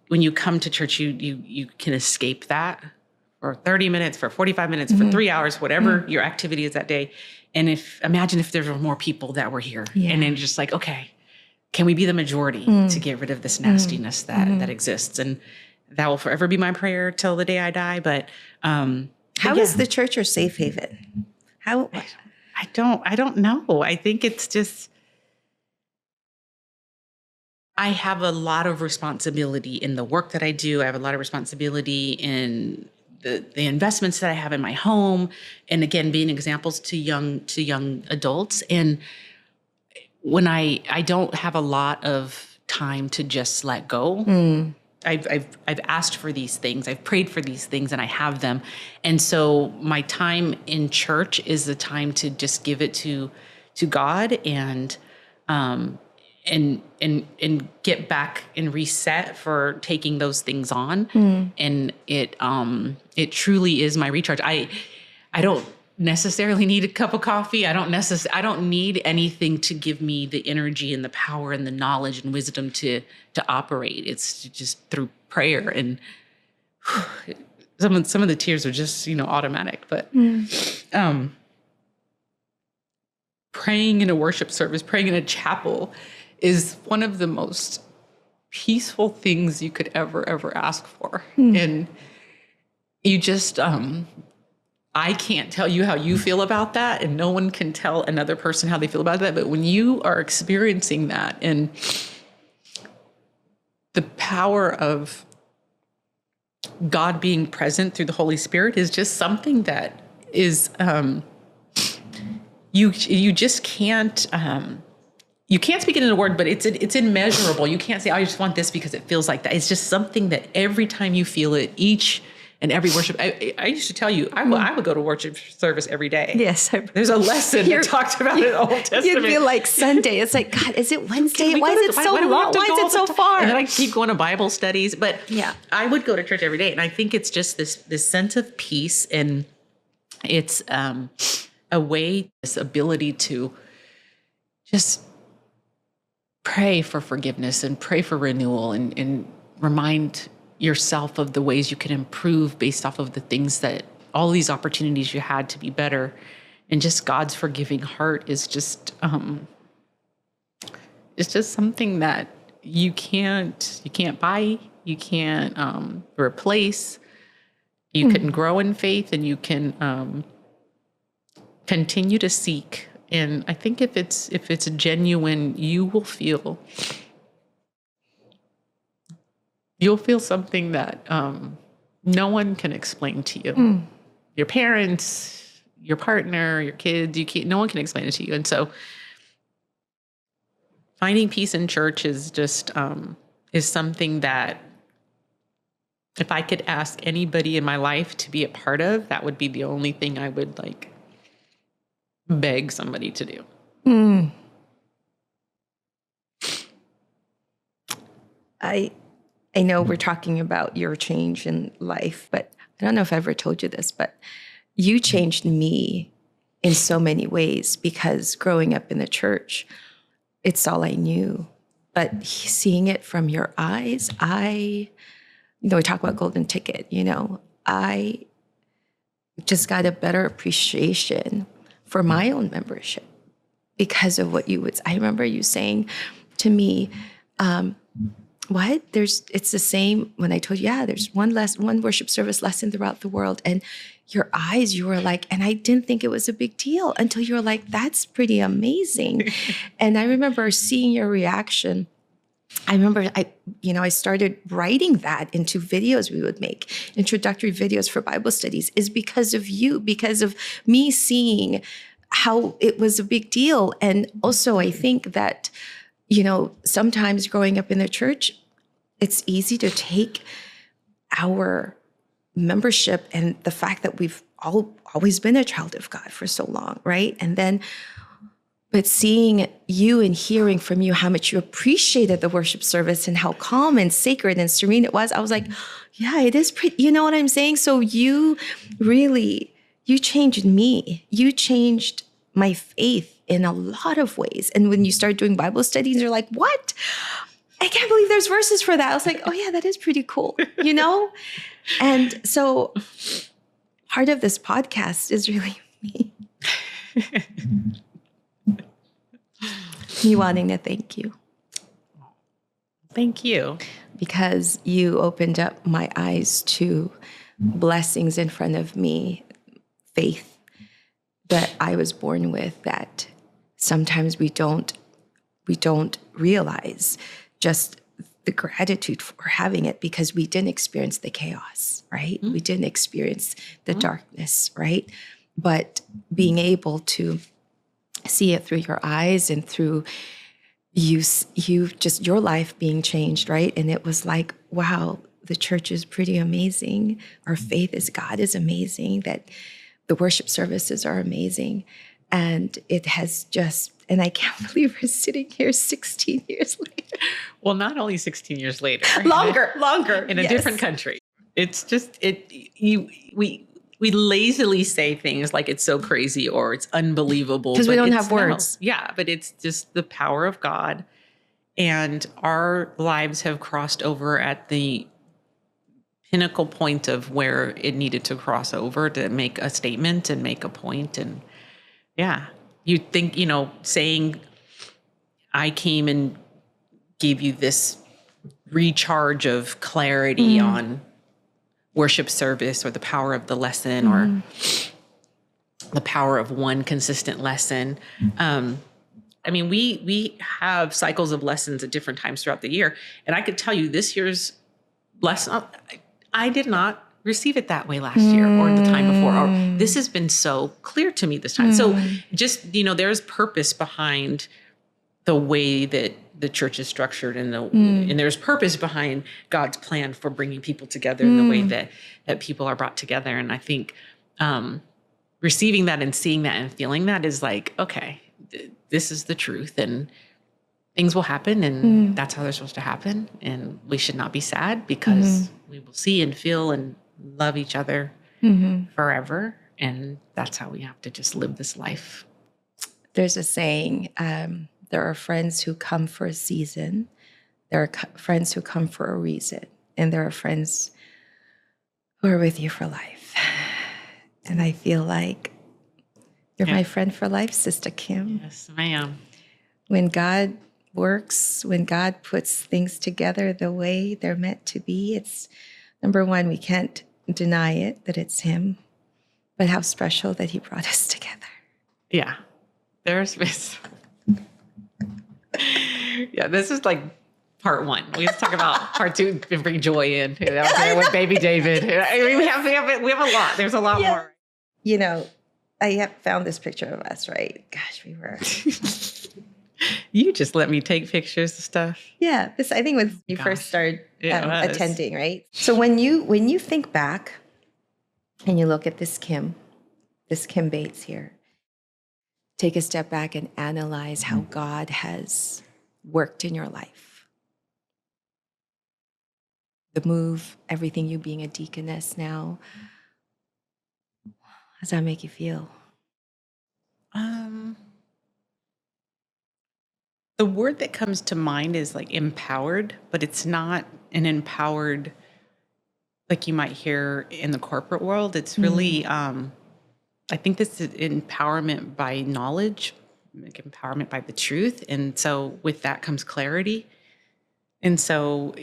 when you come to church, you can escape that. For 30 minutes, for 45 minutes, for 3 hours, whatever your activity is that day. And imagine if there were more people that were here and then just like, okay, can we be the majority to get rid of this nastiness that exists? And that will forever be my prayer till the day I die. But how is the church your safe haven? How? I don't know. I think it's just, I have a lot of responsibility in the work that I do. I have a lot of responsibility in the investments that I have in my home, and again, being examples to young adults. And when I don't have a lot of time to just let go, I've asked for these things, I've prayed for these things, and I have them. And so my time in church is the time to just give it to God and get back and reset for taking those things on. And it truly is my recharge. I don't necessarily need a cup of coffee. I don't need anything to give me the energy and the power and the knowledge and wisdom to operate. It's just through prayer. And some of the tears are just, automatic, but praying in a worship service, praying in a chapel is one of the most peaceful things you could ever ask for. And you just, I can't tell you how you feel about that, and no one can tell another person how they feel about that. But when you are experiencing that and the power of God being present through the Holy Spirit is just something that is, you just can't, you can't speak it in a word, but it's immeasurable. You can't say, I just want this because it feels like that. It's just something that every time you feel it, each and every worship, I used to tell you, I would go to worship service every day. Yes. There's a lesson that talked about it in the Old Testament. You'd be like Sunday. It's like, God, is it Wednesday? Why is it so long? Why is it so far? And then I keep going to Bible studies. But I would go to church every day. And I think it's just this sense of peace. And it's a way, this ability to just pray for forgiveness and pray for renewal and remind yourself of the ways you can improve based off of the things that all these opportunities you had to be better. And just God's forgiving heart is just, it's just something that you can't buy, you can't replace. You can grow in faith and you can continue to seek. And I think if it's genuine, you'll feel something that no one can explain to you. Your parents, your partner, your kids, no one can explain it to you. And so finding peace in church is just is something that if I could ask anybody in my life to be a part of, that would be the only thing I would beg somebody to do. I know we're talking about your change in life, but I don't know if I ever told you this, but you changed me in so many ways because growing up in the church, it's all I knew. but seeing it from your eyes, we talk about golden ticket, I just got a better appreciation for my own membership because of what I remember you saying to me, it's the same when I told you, there's one worship service lesson throughout the world. And your eyes, you were like, and I didn't think it was a big deal until you were like, that's pretty amazing. And I remember seeing your reaction. I remember I started writing that into videos we would make, introductory videos for Bible studies, is because of you, because of me seeing how it was a big deal. And also I think that, sometimes growing up in the church, it's easy to take our membership and the fact that we've always been a child of God for so long, right? But seeing you and hearing from you how much you appreciated the worship service and how calm and sacred and serene it was, I was like, yeah, it is pretty, you know what I'm saying? So you changed me. You changed my faith in a lot of ways. And when you start doing Bible studies, you're like, what? I can't believe there's verses for that. I was like, oh yeah, that is pretty cool, And so part of this podcast is really me. Me wanting to thank you. Thank you. Because you opened up my eyes to blessings in front of me, faith that I was born with, that sometimes we don't realize just the gratitude for having it because we didn't experience the chaos, right? Mm-hmm. We didn't experience the darkness, right? But being able to see it through your eyes and through you just your life being changed, right? And it was like, wow, the church is pretty amazing. Our faith is God is amazing, that the worship services are amazing. And it has and I can't believe we're sitting here 16 years later. Well, not only 16 years later. Longer. In a different country. It's just, we lazily say things like it's so crazy or it's unbelievable. Because we don't have words. No. Yeah, but it's just the power of God. And our lives have crossed over at the pinnacle point of where it needed to cross over to make a statement and make a point. And yeah, you think, saying I came and gave you this recharge of clarity on worship service or the power of the lesson or the power of one consistent lesson. We have cycles of lessons at different times throughout the year. And I could tell you this year's lesson, I did not receive it that way last year or the time before. Or this has been so clear to me this time. So just, there's purpose behind the way that the church is structured and there's purpose behind God's plan for bringing people together in the way that people are brought together. And I think receiving that and seeing that and feeling that is like, okay, this is the truth and things will happen and that's how they're supposed to happen. And we should not be sad because we will see and feel and love each other forever. And that's how we have to just live this life. There's a saying, there are friends who come for a season. There are friends who come for a reason. And there are friends who are with you for life. And I feel like you're my friend for life, Sister Kim. Yes, ma'am. When God works, when God puts things together the way they're meant to be, it's, number one, we can't deny it, that it's Him. But how special that He brought us together. Yeah. There's yeah, this is like part one. We just talk about part two and bring joy in. With baby David. We have a lot. There's a lot more. I have found this picture of us, right? Gosh, we were. You just let me take pictures of stuff. Yeah, this I think when you first started attending, right? So when you think back and you look at this Kim Bates here, take a step back and analyze how God has worked in your life. The move, everything, you being a deaconess now. How does that make you feel? The word that comes to mind is like empowered, but it's not an empowered like you might hear in the corporate world. It's really, I think this is empowerment by knowledge, like empowerment by the truth. And so with that comes clarity. And so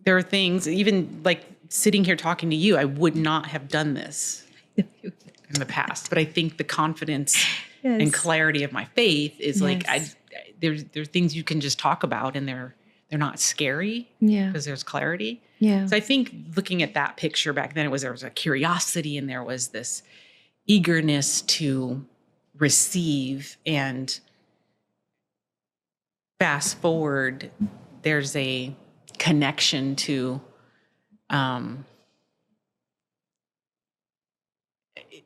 there are things, even like sitting here talking to you, I would not have done this in the past. But I think the confidence and clarity of my faith is like, there's things you can just talk about and they're not scary because there's clarity. Yeah. So I think looking at that picture back then, there was a curiosity and there was this eagerness to receive. And fast forward, there's a connection to,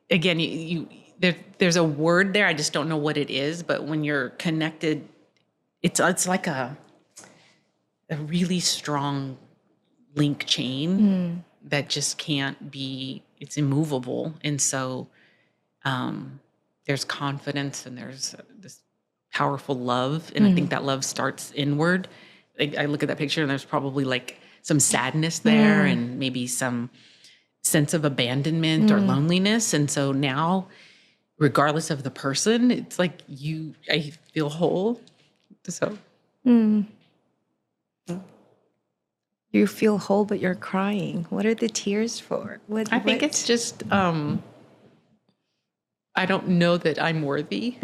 again, there's a word there. I just don't know what it is, but when you're connected, it's like a really strong link chain that just can't be, it's immovable. And so there's confidence and there's this powerful love. And I think that love starts inward. I look at that picture and there's probably like some sadness there and maybe some sense of abandonment or loneliness. And so now, regardless of the person, it's like I feel whole. So. You feel whole, but you're crying. What are the tears for? I think it's just, I don't know that I'm worthy.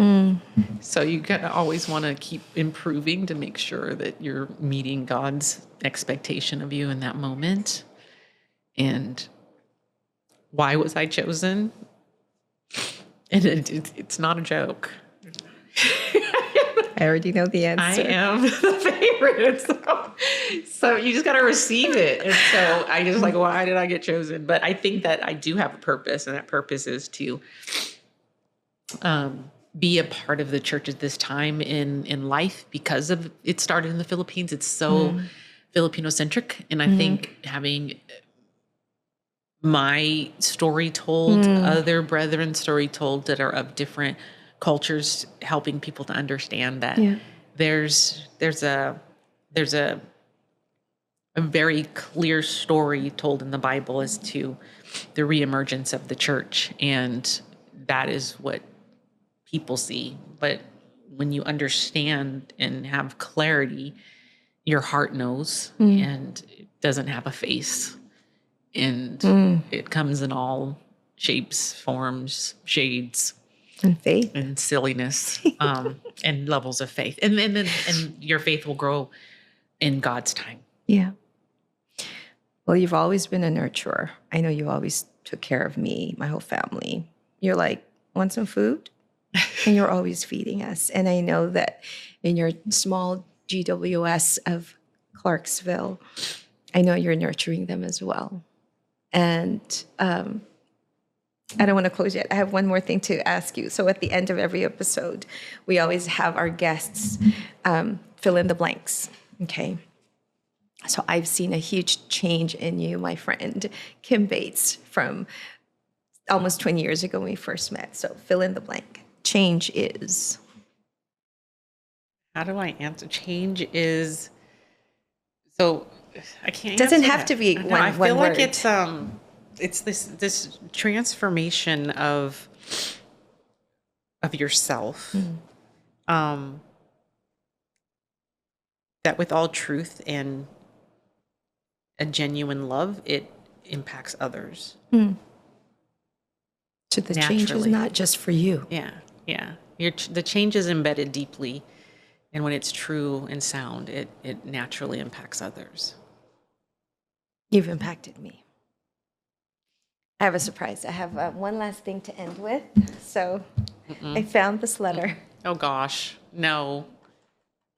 So you gotta always want to keep improving to make sure that you're meeting God's expectation of you in that moment. And why was I chosen? And it's not a joke. I already know the answer. I am the favorite. So you just got to receive it. And so I just like, why did I get chosen? But I think that I do have a purpose, and that purpose is to be a part of the church at this time in life because of it started in the Philippines. It's so Filipino-centric. And I think having my story told, other brethren's story told that are of different cultures, helping people to understand that there's a very clear story told in the Bible as to the reemergence of the church, and that is what people see. But when you understand and have clarity, your heart knows, and it doesn't have a face, and it comes in all shapes, forms, shades. And faith. And silliness, and levels of faith. And then your faith will grow in God's time. Yeah. Well, you've always been a nurturer. I know you always took care of me, my whole family. You're like, want some food? And you're always feeding us. And I know that in your small GWS of Clarksville, I know you're nurturing them as well. And I don't want to close yet. I have one more thing to ask you. So at the end of every episode, we always have our guests fill in the blanks, okay? So I've seen a huge change in you, my friend, Kim Bates, from almost 20 years ago when we first met. So fill in the blank. Change is? How do I answer? Change is, so I can't Doesn't answer have that. to be No, one I feel word. like it's this transformation of yourself, that with all truth and a genuine love, it impacts others. So the change is not just for you. Yeah. The change is embedded deeply, and when it's true and sound, it naturally impacts others. You've impacted me. I have a surprise. I have one last thing to end with. So I found this letter. Oh, gosh. No.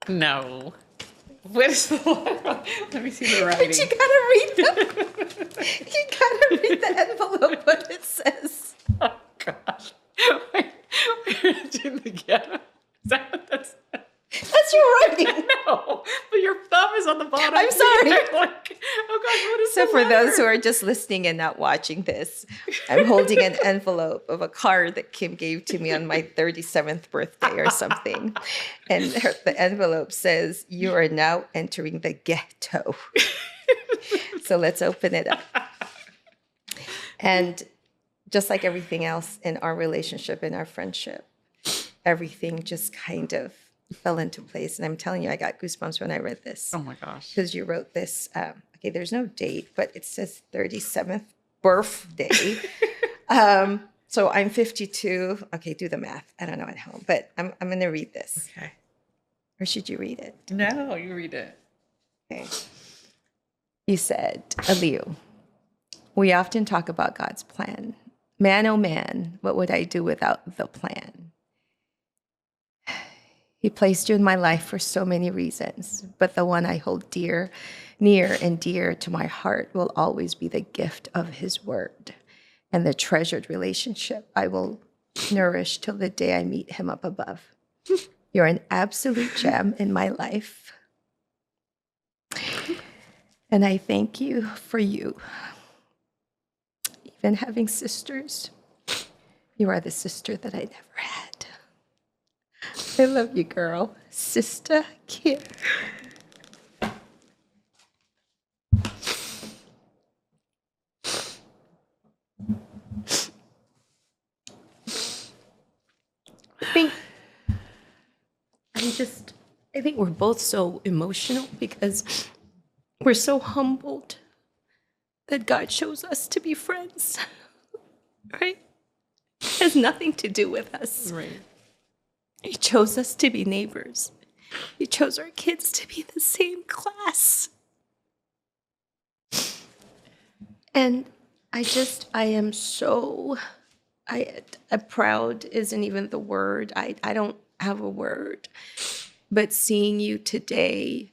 What is the letter? Let me see the writing. But you gotta read the envelope, what it says. Oh, gosh. Where's it together? Is that what that's... That's your writing. No, but your thumb is on the bottom. I'm sorry. Like, oh gosh, what is So for those who are just listening and not watching this, I'm holding an envelope of a card that Kim gave to me on my 37th birthday or something. And the envelope says, "You are now entering the ghetto." So let's open it up. And just like everything else in our relationship, in our friendship, everything just kind of fell into place. And I'm telling you, I got goosebumps when I read this. Oh my gosh. Because you wrote this, okay, there's no date, but it says 37th birthday. So I'm 52. Okay, do the math. I don't know at home, but I'm going to read this. Okay. Or should you read it? No, you read it. Okay. You said, Aliw, we often talk about God's plan. Man, oh man, what would I do without the plan? He placed you in my life for so many reasons, but the one I hold near and dear to my heart will always be the gift of his word and the treasured relationship I will nourish till the day I meet him up above. You're an absolute gem in my life. And I thank you for you. Even having sisters, you are the sister that I never had. I love you, girl. Sister Kim. I think we're both so emotional because we're so humbled that God chose us to be friends, right? It has nothing to do with us. Right. He chose us to be neighbors. He chose our kids to be the same class. And I am so, proud isn't even the word. I don't have a word. But seeing you today,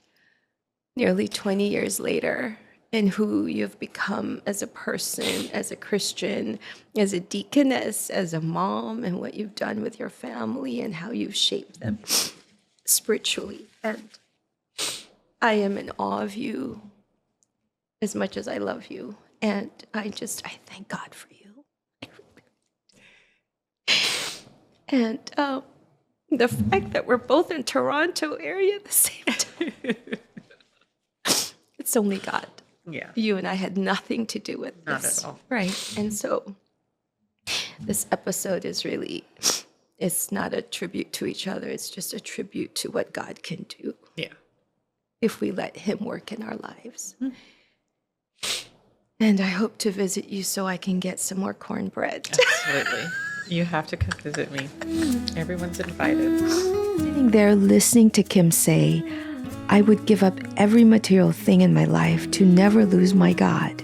nearly 20 years later, and who you've become as a person, as a Christian, as a deaconess, as a mom, and what you've done with your family and how you've shaped them spiritually. And I am in awe of you as much as I love you. And I thank God for you. And the fact that we're both in Toronto area at the same time, it's only God. Yeah. You and I had nothing to do with Not this. at all. Right. And so this episode is really, it's not a tribute to each other. It's just a tribute to what God can do. Yeah. If we let him work in our lives. Mm-hmm. And I hope to visit you so I can get some more cornbread. Absolutely. You have to come visit me. Everyone's invited. Sitting there listening to Kim say, I would give up every material thing in my life to never lose my God.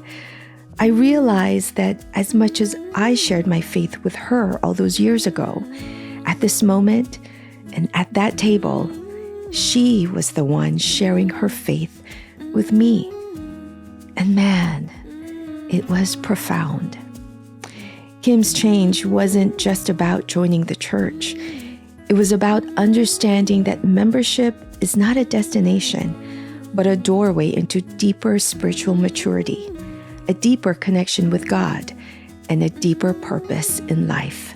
I realized that as much as I shared my faith with her all those years ago, at this moment and at that table, she was the one sharing her faith with me. And man, it was profound. Kim's change wasn't just about joining the church. It was about understanding that membership is not a destination, but a doorway into deeper spiritual maturity, a deeper connection with God, and a deeper purpose in life.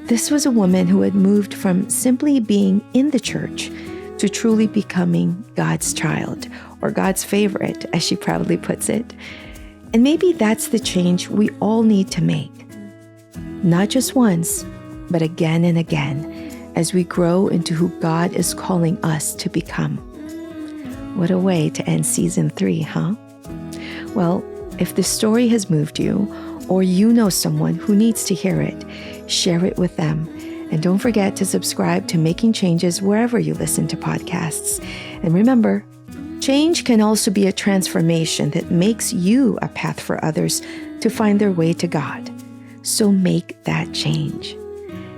This was a woman who had moved from simply being in the church to truly becoming God's child, or God's favorite, as she proudly puts it. And maybe that's the change we all need to make. Not just once, but again and again, as we grow into who God is calling us to become. What a way to end season 3, huh? Well, if this story has moved you, or you know someone who needs to hear it, share it with them. And don't forget to subscribe to Making Changes wherever you listen to podcasts. And remember, change can also be a transformation that makes you a path for others to find their way to God. So make that change.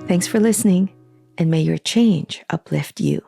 Thanks for listening, and may your change uplift you.